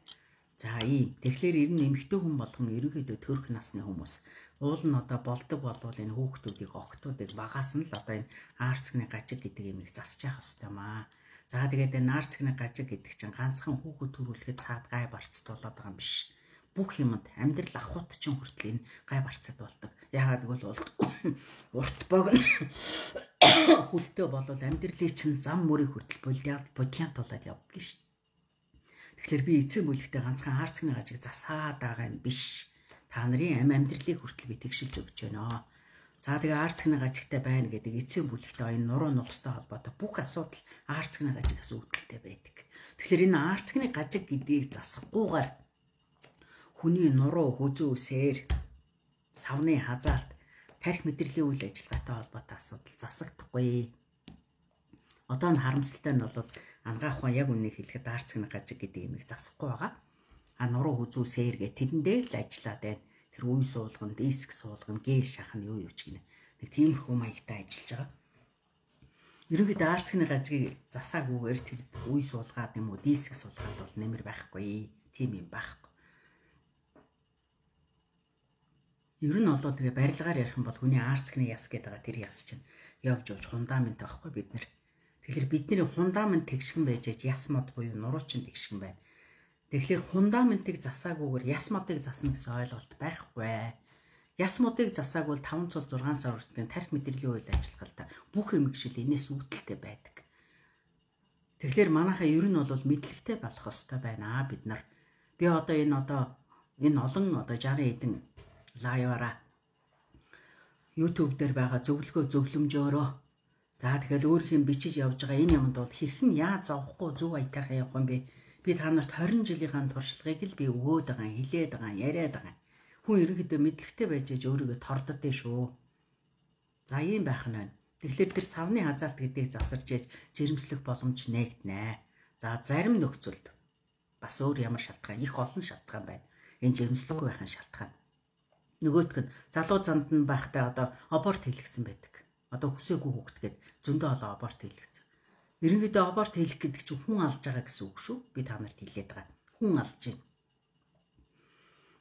За ийм. Тэгэхээр ер нь эмэгтэй хүн болгон ерөнхийдөө төрөх насны хүмүүс. Уул нь одоо болдог болвол энэ хүүхдүүдийг, охтуудыг багаас нь л одоо энэ арцгны гажиг гэдэг юмыг засч явах ёстой маа. За тэгээд энэ арцгны гажиг гэдэг чинь ганцхан хүүхэд төрүүлэхэд цаад гай барцд болоод байгаа юм биш. Бүх юмд амьдрал ахуйт чинь хүртэл энэ гай барцад болдог. Яагаад гэвэл урт богн хүлтэй болвол амьдралын чинь зам мөрийг хүртэл бодлиан тулаад явдаг шүү дээ. Тэгэхээр би эцэг бүлэгтээ ганцхан арцгны гажиг засаад байгаа юм биш. Та нарын амьдралыг хүртэл би тэгшилж өгч байна. За тэгээ арцгны гажигтай байна гэдэг эцэг бүлэгтээ энэ нуруу нухстай холбоотой бүх асуудал арцгны гажигаас үүдэлтэй байдаг. Тэгэхээр энэ арцгны гажиг гэдгийг засахгүйгээр хүний нуруу хүзүүсээр савны хазаалт тарих мэдрэлийн үйл ажиллагаатай холбоотой асуудал засагдахгүй. Одоо н харамсалтай нь бол ангаах ухаан яг үнийг хэлэхэд арцгны гажиг гэдэг юмыг засахгүй байгаа. Нуруу хүзүүсээр гэ тэдэн дээр л ажиллаад байна. Тэр үе суулган, диск суулган, гээл шахах нь юу ч гинэ. Нэг тиймэрхүү маягтай ажиллаж байгаа. Ерөнхийдөө арцгны гажгийг засаагүйгээр тэр үе суулгаад юм уу, диск суулгаад бол нэмэр байхгүй. Тийм юм байхгүй. Ер нь бол тэгээ барилгаар ярих юм бол хүний арцгны яс гэдэг байгаа тэр яс чинь явж фундамент байхгүй бид нар. Тэгэхээр бидний фундамент тэгшгэн байж яс мод буюу нуруу чинь тэгшгэн байна. Тэгэхээр фундаментыг засаагүйгээр яс модыг засна гэсэн ойлголт байхгүй. Яс модыг засаагүй 5 цул 6 сар хүртэл тарих мэдрэлийн үйл ажиллагаалта бүх эмгэгшил энэс үүдэлтэй байдаг. Тэгэхээр манайхаа ер нь бол мэдлэгтэй болох ёстой байна бид нар. Би одоо энэ олон 60 хэдэн лайваараа YouTube дээр байгаа зөвлөмжөөрөө за тэгэхээр өөрийнх нь бичиж явж байгаа энэ юмд бол хэрхэн яаж зовхгүй зөв аятайхаа явах юм бэ? Би та нарт 20 жилийн туршлагыг л би өгөөд байгаа, хэлээд байгаа, яриад байгаа. Хүн ерөнхийдөө мэдлэгтэй байж өөрийгөө торддөө шүү. За ийм байх нь байна. Тэгэхээр тэр савны хазаалт гэдгийг засарч ээж жирэмслэх боломж нээгднэ. За зарим нөхцөлд бас өөр ямар шалтгаан, их олон шалтгаан байна. Энэ жирэмслэхгүй байхын шалтгаан. Нөгөөх нь залуу занд нь байхдаа аборт хийлгсэн байдаг. Хүсээгүй хүүхдгээд зөндөө олон аборт хийлгэсэн. Ерөнхийдөө аборт хийлгэх гэдэг чинь хүн алж байгаа гэсэн үг шүү. Би та нарт хэлээд байгаа. Хүн алж байна.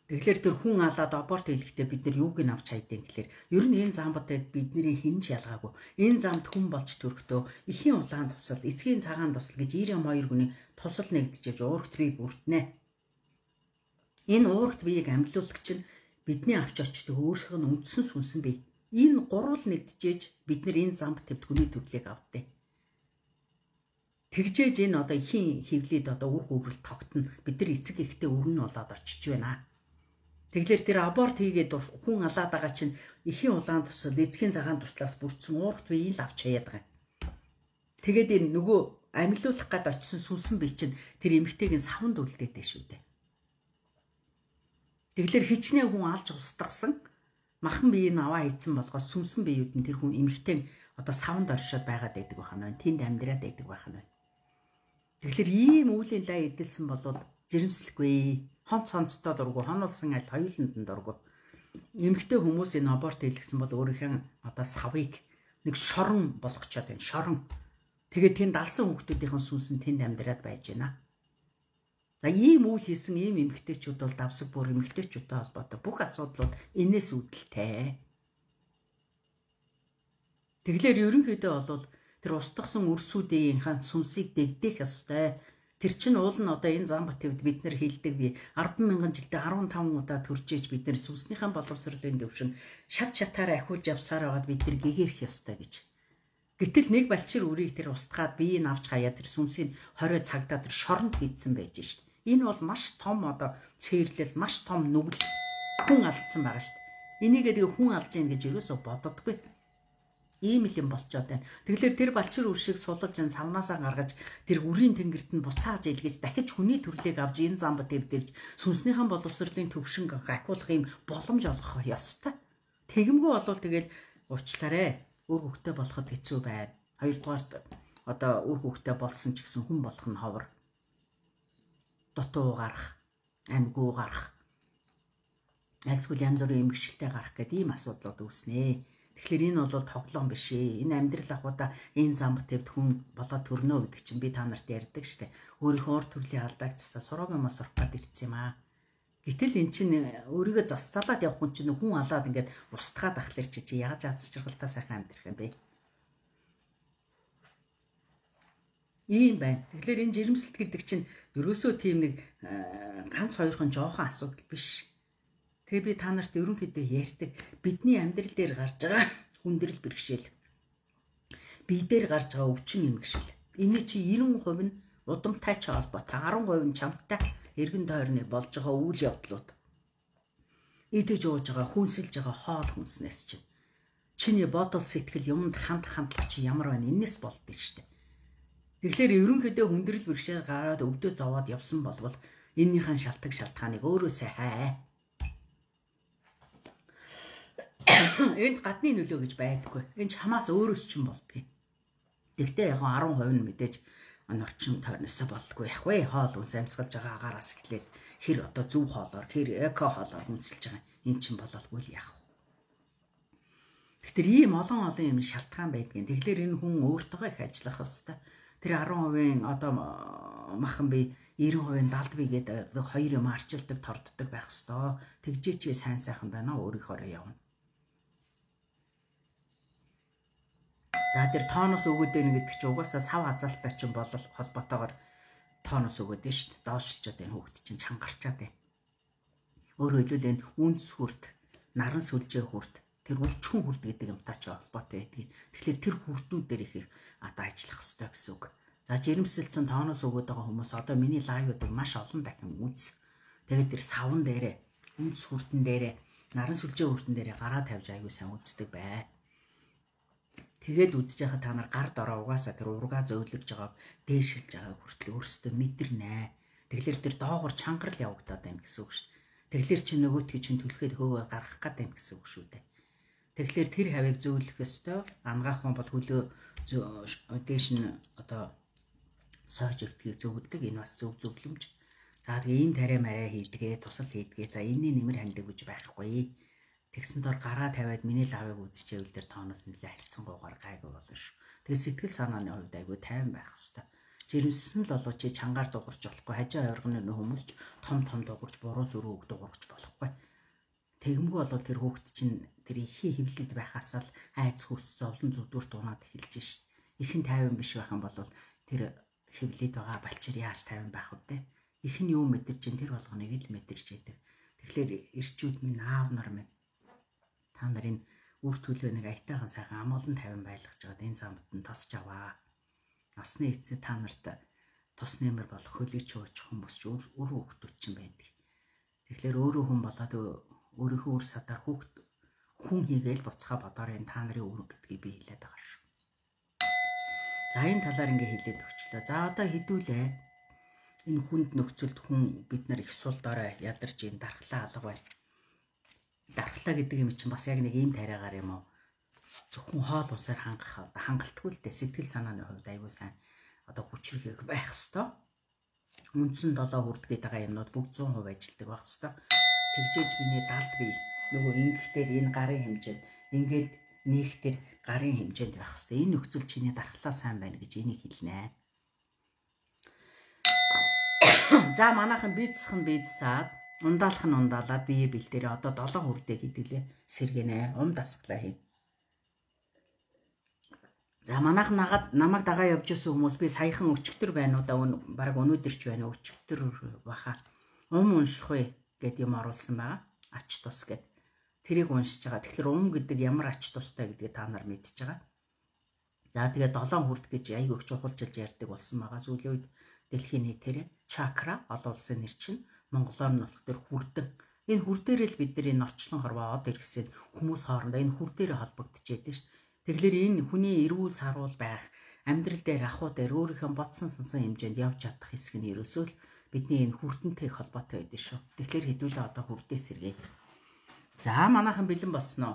Тэгэхээр тэр хүн алаад аборт хийлгэхдээ бид нар юуг нь авч хайдیں۔ Гэхээр ер нь энэ замбатад бидний хинж ялгаагүй. Энэ замд хүн болж төрөхдөө эхийн улаан тусал, эцгийн цагаан тусал гэж 92 хүний тусал нэгдчихэж уурхт бие бүртнэ. Энэ уурхт биеийг амьлуулагч нь бидний авч очдог өөрийнх нь үндсэн сүнсэн бие. Энэ гурвал нэгдчихэж бид нар энэ замб төвдгүний төрлийг авдээ. Тэгжээж энэ эхийн хөвлөд үр хөврөл тогтно. Бид нар эцэг ихтэй өрн болоод очиж байна. Тэглэр тэр аборт хийгээд хүн алаад байгаа чинь эхийн улаан тусал, эцгийн цагаан туслаас бүрдсэн уурхт биеийг л авч хаяад байгаа. Тэгээд энэ нөгөө амьлуулах гад очисон сүнсэн бие чинь тэр эмэгтэйг савнд үлдээдэ шүү дээ. Тэглэр хичнээн хүн алж устгасан махан биеийг аваа ийдсэн болгоос сүнсэн биеуд нь тэр хүн эмэгтэй савнд оршоод байгаад байдаг байна. Тэнд амьдраад байдаг байна. Тэгэхээр ийм үеийн лай эдэлсэн бол жирэмслэхгүй. Хонцтой дургу, хонолсон аль хоёуланд дургу. Эмэгтэй хүмүүс энэ аборт хийлгэсэн бол өөрийнхөө савыг нэг шорон болгочоод байна. Шорон. Тэгээд тэнд алсан хүүхдүүдийн сүнс нь тэнд амьдраад байж байна. За ийм үйл хийсэн ийм эмэгтэйчүүд бол давсаг бүр эмэгтэйчүүдтэй холбоотой бүх асуудлууд энэс үүдэлтэй. Тэглэр ерөнхийдөө бол тэр устгасан өрсүүдийн сүнсийг дэгдэх ёстой. Тэр чинь уул нь энэ замбат төвд бид нар хилдэг би 10,000 жилдээ 15 удаа төржээж бид нар сүнснийхэн боловсролын төвшин шатаараа ахиулж явсаар байгаад бид нар гэгэрх ёстой гэж. Гэтэл нэг балчир үрийг тэр устгаад биеийг авч хаяа тэр сүнсийг 20 цагдаа тэр шоронд хийцэн байж шít. Энэ бол маш том цээрлэл, маш том нүгэл хүн алдсан байгаа шít. Энийгээ хүн алж ийн гэж ерөөсө боддоггүй. Ийм л юм болчоод байна. Тэгэхээр тэр балчир үр шиг сулж савнаасаа гаргаж тэр үрийн тэнгэрт нь буцааж илгээж дахиж хүний төрлийг авч энэ замбат дэвдэрч сүнснийхэн боловсролын төвшинг ахиулах юм боломж олгох ёстой. Тэгэмгүй болвол тэгэл уучлаарай. Үр хөвгтэй болоход хэцүү байна. Хоёрдугаарт үр хөвгтэй болсон ч гэсэн хүн болох нь ховор. Дутуу гарах, амьгүй гарах. Альсгүй янз бүрийн эмгэгчлэлтэй гарах гэдэг ийм асуудлууд үүснэ. Тэгэхээр энэ бол тоглоом биш ээ. Энэ амьдрал ахуйда энэ замбат төвд хүн болоод төрнө гэдэг чинь би та нарт ярьдаг штэ. Өөрийнхөө уур төрлийн алдаагцсаа сураагүй мас сурах гээд ирсэн юм аа. Гэтэл эн чинь өөрийгөө засцалаад явах хүн чинь хүн алаад ингээд устгаад ахлаар чи яаж чадчихгалтай сайхан амьдрах юм бэ? Ийм байна. Тэгэхээр энэ жирэмсэлт гэдэг чинь ерөөсөө тийм нэг ганц хоёрхан жоохон асуудал биш. Тэгээ би та нарт ерөнхийдөө ярьдаг бидний амьдрал дээр гарч байгаа хүндрэл бэрхшээл. Бие дээр гарч байгаа өвчин эмгшил. Энэ чи 90% нь удамтай ч холбоотой, 10% нь чамтай эргэн тойрны болж байгаа үйл явдлууд. Идэж ууж байгаа, хүнсэлж байгаа хоол хүнснээс чинь. Чиний бодол сэтгэл юмд хандлага чи ямар байна? Энэс болдсон шүү дээ. Тэгэхээр ерөнхийдөө хүндрэл бэрхшээл гараад өвдөө зовоод явсан болвол эннийхэн шалтгааныг өөрөөсөө хай. Энд гадны нөлөө гэж байдаггүй. Энд хамаас өөрөөс чинь болдгийг. Тэгтээ яг 10% нь мэдээж орчин тойрносоо болдгүй яг вэ. Хоол хүнс амьсгалж байгаа агаараас эхлээл хэр зөв хоолоор, хэр эко хоолоор хүнсэлж байгаа. Энд чинь бололгүй л яах вэ? Тэгэхээр ийм олон юм шалтгаан байдгийн. Тэгэхээр энэ хүн өөртөө их ажиллах ёстой. Тэр 10% махан бие 90% далд бигээд хоёр юм арчилдаг, торддог байх ёстой. Тэгжээ чи сайн сайхан байна өөрийнхөө явна. За тэр тооноос өгөөд байна гэдэг чинь угаасаа сав хазаалтай чинь бол холбоотойгоор тооноос өгөөд нь шүү дээ. Доошлчод энэ хүүхд чинь чангарчаад байна. Өөрөөр хэлбэл энэ үнс хүрт, наран сүлжээ хүрт, тэр өвчхөн хүрт гэдэг юмтай ч холбоотой байдгийг. Тэгэхээр тэр хүртнүүд дээр их ажиллах ёстой гэсэн үг. За жирэмсэлцэн тооноос өгöd байгаа хүмүүс одоо миний лайвуудыг маш олон дахин үз. Тэгээд тэр савн дээрээ, үндэс хүрдэн дээрээ, наран сүлжээ хүрдэн дээрээ гараа тавьж аягүй сайн үздэг бай. Тэгээд үзэж байхад та нар гар дороо угаасаа тэр ургаа зөөлөж байгааг дээшилж байгааг хүртэл өөрсдөө мэдэрнэ. Тэгэхээр тэр доогор чангарал явагдаад байна гэсэн үг ш. Тэгэхээр чи нөгөөтгий чинь түлхээд хөөгөө гаргах гээд байна гэсэн үг шүү дээ. Тэгэхээр тэр хавийг зөөлөх ёстой. Ангаахан бол хөлөө дээш нь одоо сойж өгдгийг зөвлөдөг. Энэ бас зөв зөвлөмж. За тэгээ ийм тариа мараа хийдгээ, тусал хийдгээ. За энэний нэмэр хандаг гэж байхгүй. Тэгсэн дор гараа тавиад миний лавыг үзчихвэл тэр тооноос нэлээ харьцангуйгаар гайгүй болно шүү. Тэгээ сэтгэл санааны хувьд айгүй тайван байх хэрэгтэй. Жирэмсэн л болоо чи чангаар дуурч болохгүй. Хажаа ойргоны хүмүүст том дуурч буруу зөрүү дуурч болохгүй. Тэгмгүй болоод тэр хүүхэд чинь тэр ихий хөвлөд байхаас л айц хүс зовлон зүдүрт унаад эхэлж шít. Ихэн тайван биш байх юм бол тэр хөвлөд байгаа балчир яаж тайван байх вэ? Их нь юу мэдэрч ин тэр болгоныг л мэдэрч яадаг. Тэгэхээр ирчүүд минь аав нар минь та нарын үр төлөө нэг аятайхан сайхан амгалан тайван байлгаж байгаад энэ замд нь тосч аваа. Насны эцэг та нарт тус нэмэр болох хөлийг чуучих хүмүүс ч өөр хүүхдүүд ч юм байдаг. Тэгэхээр өөрөө хүн болоод өөрийнхөө үр садар хүн хийгээл буцхаа бодоорын та нарын үүрэг гэдгийг би хэлээд байгаа шүү. За энэ талаар ингээ хэлээд өгчлөө. За одоо хэдүүлээ. Энэ хүнд нөхцөлд хүн бид нар их сул дорой ядарч ин дархлаа алга байна. Дархлаа гэдэг юм чинь бас яг нэг ийм тариагаар юм уу? Зөвхөн хоол усаар хангалтгүй л дээ. Сэтгэл санааны хувьд аягүй сайн одоо хүчрхэг байх хэвээр. Үндсэн 7 хүрдгээд байгаа юмнууд бүгд 100% ажилтдаг байх хэвээр. Тэгжээж миний далд бий нөгөө ингэхтэр энэ гарын хэмжээнд ингээд нийхтэр гарын хэмжээнд байх хэвээр. Энэ нөхцөл чиний дархлаа сайн байна гэж энийг хэлнэ. За манайхан бийцсэн бийцсаад ундаалах нь ундаалаад бие бэлдээрээ одоо 7 хүрдээ хэдүүлээ сэргэнэ. Дасглаа хий. За манайхан намайг дагаа явж исэн хүмүүс би саяхан өчигдөр байна уу да баг өнөөдөр ч байна өчигдөр баха унших гэд юм оруулсан байгаа. Ач тус гэд. Тэрийг уншиж байгаа. Тэгэхээр гэдэг ямар ач тустай гэдгийг та нар мэдчихэж байгаа. За тэгээ 7 хүрд гэж аяг өгч ухуулжилж ярьдаг болсон байгаа. Сүүлийн үед дэлхийн нийтээр чакра олон улсын нэр чинь монголоор нь болох тэр хүрдэн. Энэ хүрдээрээ л бид нар энэ орчлон хорвоо од иргэсэн хүмүүс хоорондоо энэ хүрдээрээ холбогдчихээд шүү дээ. Тэгэхээр энэ хүний эрүүл сарвал байх амьдрал дээр ахуй дээр өөрийнхөө бодсон сансан хэмжээнд явж чадах хэсэг нь ерөөсөө л бидний энэ хүрдэнтэй холбоотой байдаг шүү. Тэгэхээр хэдүүлээ одоо хүрдээ сэргээ. За манайхан бэлэн болсноо.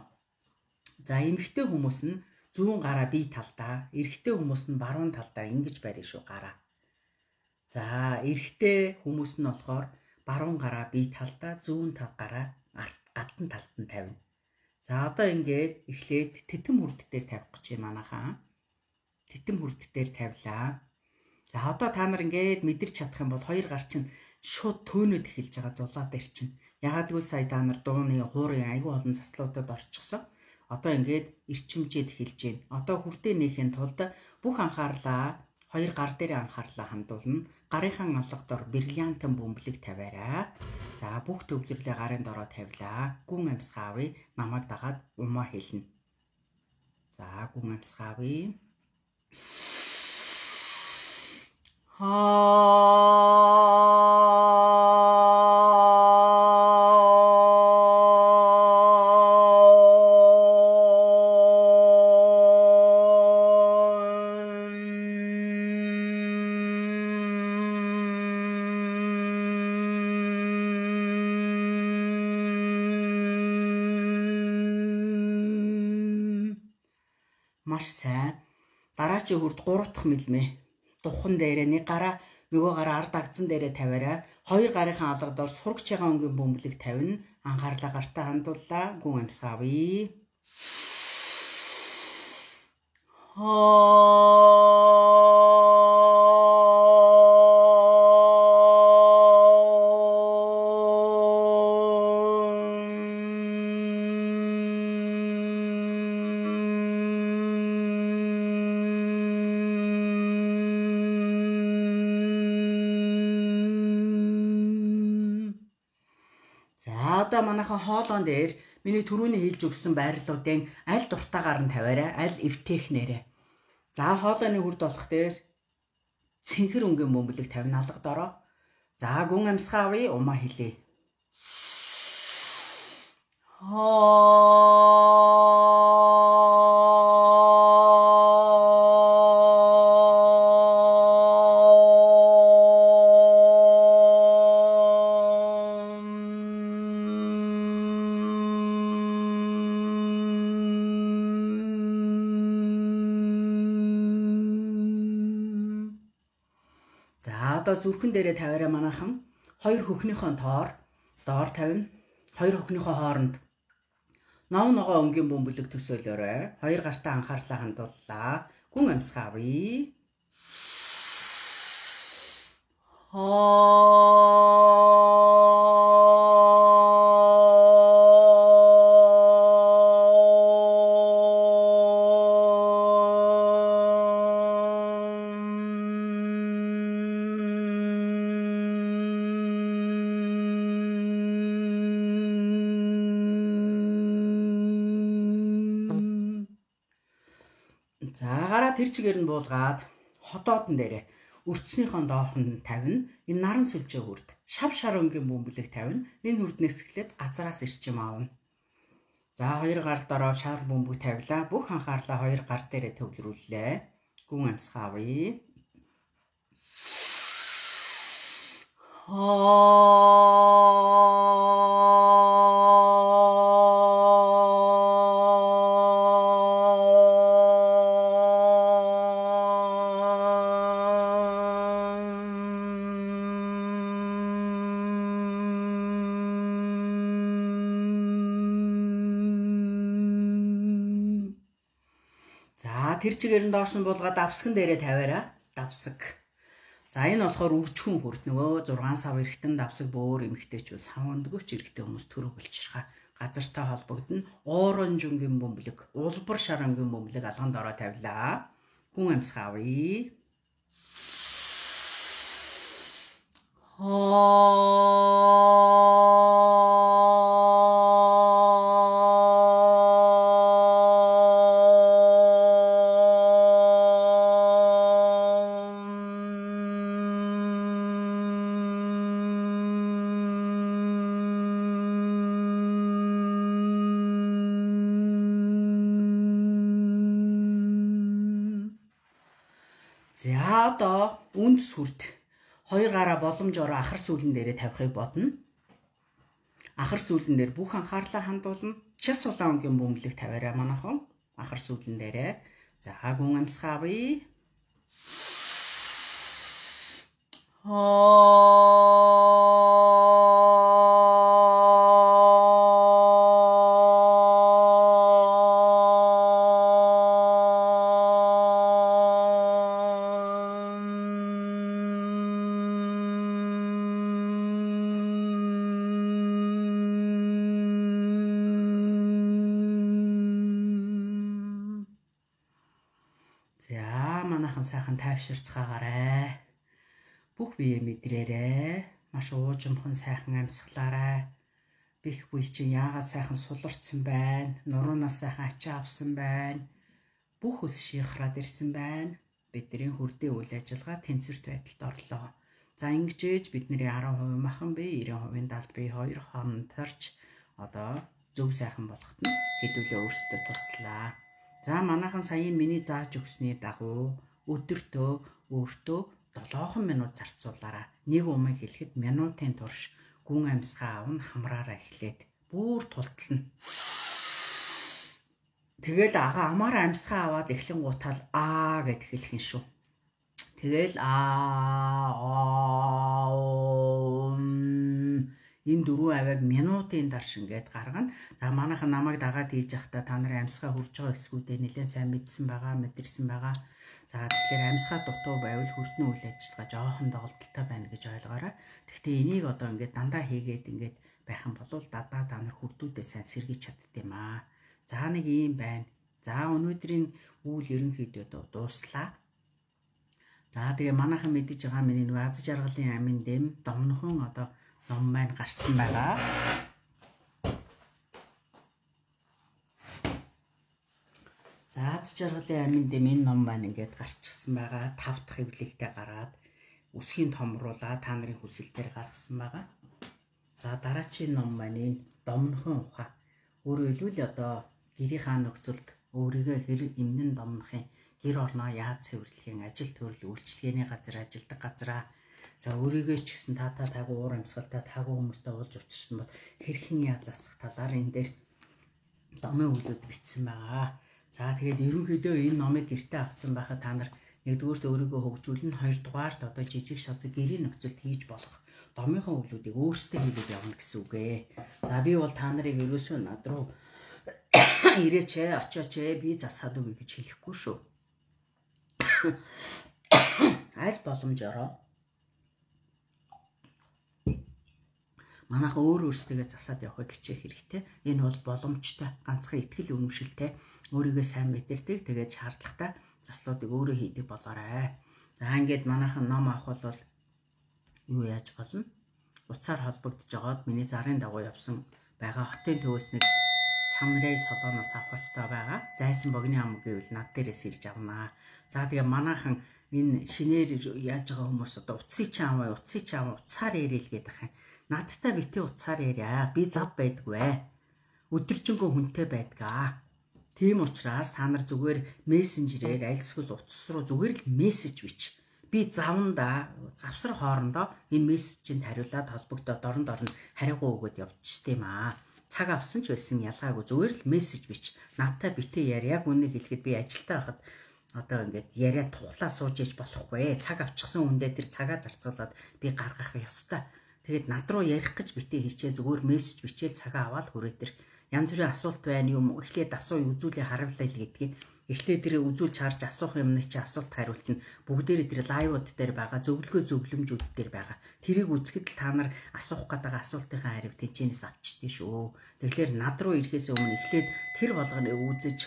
За эмэгтэй хүмүүс нь зүүн гараа бие талдаа, эрэгтэй хүмүүс нь баруун талдаа ингэж барина шүү гараа. За эрэгтэй хүмүүс нь болохоор баруун гараа бие талдаа, зүүн гараа гадна талд нь тавина. За одоо ингээд эхлээд титэм хүрд дээр тавих гэж юм манайхаа. Титэм хүрд дээр тавилаа. За одоо та нар ингээд мэдэрч чадах юм бол хоёр гар чинь шууд төөнөд эхэлж байгаа зулаа дээр чинь. Ягаад гэвэл сая та нар дууны хуурын аягүй олон заслуудад орчихсон. Одоо ингээд ирчимжээд эхэлж байна. Одоо хүрдээ нээхийн тулд бүх анхаарлаа хоёр гар дээр анхаарлаа хандуулна. Гарынхан алга дор бриллиантын бөмбөлөг тавиараа. За бүх төвлөрлөө гарын дороо тавилаа. Гүн амьсгаа авъя. Намайг дагаад умаа хэлнэ. За гүн амьсгаа авъя. Маш сайн. Дараачийн хүрд 3 дахь мэлмээ. Духан дээрээ нэг гараа нөгөө гараа ард агцсан дээрээ тавиараа. Хоёр гарынхан алга дор сурагч байгаа өнгийн бөмбөлөг тавина. Анхаарлаа гартаа хандууллаа. Гүн амьсгаа авъя. Одоо манайхан хоолон дээр миний түрүүний хэлж өгсөн байрлалуудын аль дуртаагаар нь тавиараа, аль эвтэхнээрээ. За хоолойны хүрд болох дээр цэнхэр өнгийн бөмбөлөг тавина алга дороо. За гүн амьсгаа авъя, умаа хэлье. За одоо зүрхэн дээрээ тавиараа манайхан хоёр хөхнийхөө доор тавина. Хоёр хөхнийхөө хооронд нов ногоо өнгийн бөмбөлөг төсөөлөөрэй. Хоёр гартаа анхаарлаа хандууллаа. Гүн амьсгаа авъя. Заагаараа тэр чигээр нь буулгаад хотоодн дээрээ өртснийхөө доохонд тавина. Энэ наран сүлжээ хүрд шав шар өнгийн бөмбөлөг тавина. Энэ хүрднээс эхлээд газараас ирчим аавна. За хоёр гар дороо шар бөмбөг тавилаа. Бүх анхаарлаа хоёр гар дээрээ төвлөрүүллээ. Гүн амьсгаа авъя. За тэр чигээр нь доош нь буулгаад давсган дээрээ тавиараа. Давсаг. За энэ болохоор үржихүн хүрд нөгөө 6 сав эргэтэн давсаг бөөр эмэгтэйчүүл савндгөөч эргэтэн хүмүүс төрөө болчихраа газартай холбогдно. Оранж өнгийн бөмбөлөг, улбар шар өнгийн бөмбөлөг алган дороо тавилаа. Гүн амьсгаа авъя. За одоо үндэс хүрд хоёр гараа боломжоор ахар сүүлэн дээрээ тавихыг бодно. Ахар сүүлэн дээр бүх анхаарлаа хандуулна. Час улаан өнгийн бөмбөлөг тавиараа манайхан ахар сүүлэн дээрээ. За гүн амьсгаа авъя. За манайхан сайхан тайвширцгаагаарай. Бүх бие мэдрээрэй. Маш уужимхан сайхан амьсгалаарай. Бэх буй чинь яагаад сайхан суларцсан байна? Нуруунаас сайхан ачаа авсан байна. Бүх ус шихраад ирсэн байна. Бидний хүрдээ үйл ажиллагаа тэнцвэрт байдалд орлоо. За ингэж бидний 10% махан бие, 90% далд бие хоёр хооронд тарч одоо зөв сайхан болоход нь хэдүүлээ өөрсдөө туслаа. За манайхан саяын миний зааж өгсөний дагуу өдөртөө өөртөө 7 минут зарцуулаарай. Нэг умыг хэлэхэд минутын турш гүн амьсгаа авна хамраараа эхлээд бүр тултлана. Тэгэл ага амаараа амьсгаа аваад эхлэн гутал гэд хэлэх юм шүү. Тэгэл энэ 4 авиаг минутын дарш ингээд гаргана. За манайхан намайг дагаад хийж явахдаа та нарын амьсгаа хурж байгаа эсгүүдээ нэлээд сайн мэдсэн байгаа, мэдэрсэн байгаа. За тэгэхээр амьсгаа дутуу байвал хүрдний үйл ажиллагаа жоохон доголдолтой байна гэж ойлгоорой. Гэхдээ энийг одоо ингээд дандаа хийгээд ингээд байх юм бол дадаа та нар хүрдүүдээ сайн сэргийж чаддсан юм аа. За нэг юм байна. За өнөөдрийн үйл ерөнхийдөө дууслаа. За тэгээ манайхан мэдэж байгаа миний нэг аз жаргалын амин дэм домнохон одоо ном маань гарсан байгаа. Зааз жаргалын аминд энэ ном маань ингээд гарчихсан байгаа. 5 дахь эвлэлтэй гараад үсгийн томруулаа та нарын хүсэл дээр гаргасан байгаа. За дараачийн ном маань энэ Домнохон ухаа. Өөрөөр хэлбэл одоо гэрийнхаа нөхцөлд өөрийгөө хэр эмнэн домнохын гэр орноо яаж цэвэрлэхийн ажил төрөл үйлчлэгээний газар ажилдаг газараа за өөрийгөө ч гэсэн таагүй уур амьсгалтай таагүй хүмүүстэй уулз учирсан бол хэрхэн яаж засах талаар энэ дээр домын өгүүлбэр бичсэн байгаа. За тэгээд ерөнхийдөө энэ номыг гэртээ авсан байхад та нар нэгдүгээрт өөрийгөө хөгжүүлнэ, хоёрдугаарт одоо жижиг шазыг гэрийн нөхцөлд хийж болох домынхон өгүүлбэрийг өөрсдөө хийгээд явна гэсэн үг ээ. За би бол та нарыг ерөөсөө над руу ирээч очооч би засаад өгье гэж хэлэхгүй шүү. Аль боломжоор манайха өөрсдөө засаад явахыг хичээх хэрэгтэй. Энэ бол боломжтой, ганцхан итгэл үнэмшилтэй, өөрийгөө сайн мэдэрдэг, тэгээд шаардлагатай заслуудыг өөрөө хийдэг болоорой. За ингээд манайхан ном авах бол юу яаж болно? Уцаар холбогдож байгаад миний зарын дагуу явсан байгаа хотын төвөөс нэг Самрей солоноос авах хэрэгтэй байгаа. Зайсан богино ам гэвэл над дээрээс ирж авнаа. За тэгээ манайхан энэ шинээр яаж байгаа хүмүүс одоо утсыг чааваа, утсаар ярил гэдэг юм. Надтай бити утсаар яриа. Би зав байдгүй. Өдөржингөө хүнтэй байдгаа. Тийм учраас та нар зүгээр мессенжерээр альсгал утас руу зүгээр л мессеж бич. Би завнда завсар хоорондоо энэ мессежинд хариулаад холбогдоод дорн хариугаа өгөөд явчих тийм аа. Цаг авсан ч байсан ялгаагүй зүгээр л мессеж бич. Надтай битээ яриа. Яг үнэ хэлэхэд би ажилдаа байхад одоо ингээд яриа тухлаа сууж иж болохгүй. Цаг авчихсан хүндээ тэр цагаа зарцуулаад би гаргах ёстой. Тэгээд над руу ярих гэж битээ хийчээ зүгээр мессеж бичээл цагаа аваад хүрээ тэр янз бүрийн асуулт байна юм эхлээд асууя үзүүлээ харуулъя л гэдгийг эхлээд тэр үзүүлж харж асуух юмны чи асуулт хариулт нь бүгдээрээ тэр лайвууд дээр байгаа зөвлөмжүүд дээр байгаа. Тэрийг үзэхэд л та нар асуух гэдэг асуултынхаа хариуг тэнцэнээс авчдээ шүү. Тэгэхээр над руу ирэхээс өмнө эхлээд тэр болгоныг үзэж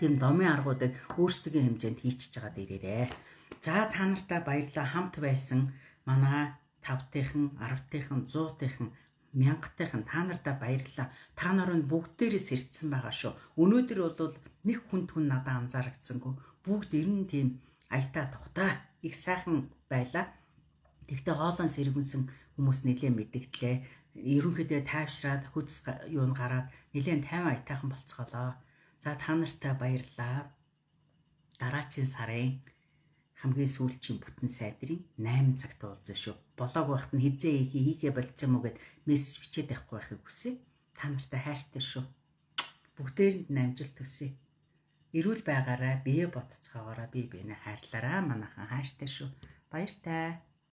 тийм домын аргуудыг өөрсдөө хэмжээнд хийчихэж байгаа дээрээ. За та нартай баярлалаа хамт байсан манай 5-тынхан, 10-тынхан, 100-тынхан, 1000-тынхан та нартай баярлалаа. Та нар нь бүгдээрээс ирдсэн байгаа шүү. Өнөөдөр бол нэг хүн надад анзаарагдсангүй. Бүгд ер нь тийм аятаа тухтай их сайхан байлаа. Тэгтээ хоолон сэргэнсэн хүмүүс нэлээд мэдгдлээ. Ерөнхийдөө тайвшраад хөдс юун гараад нэлээд тайван аятайхан болцгоолоо. За та нартай баярлалаа. Дараачийн сарын хамгийн сүүлчийн бүтэн сайдрын 8 цагт уулзсан шүү. Болоог байхад нь хизээ хийхээ болцсон мó гэд мессеж бичээд байхгүй байхыг хүсье. Та нартай хайртай шүү. Бүгдээрэнд амжилт хүсье. Эрүүл байгаарай, бие бодцоогоорой, би бинэ хайрлаарай. Манайхан хайртай шүү. Баяртай.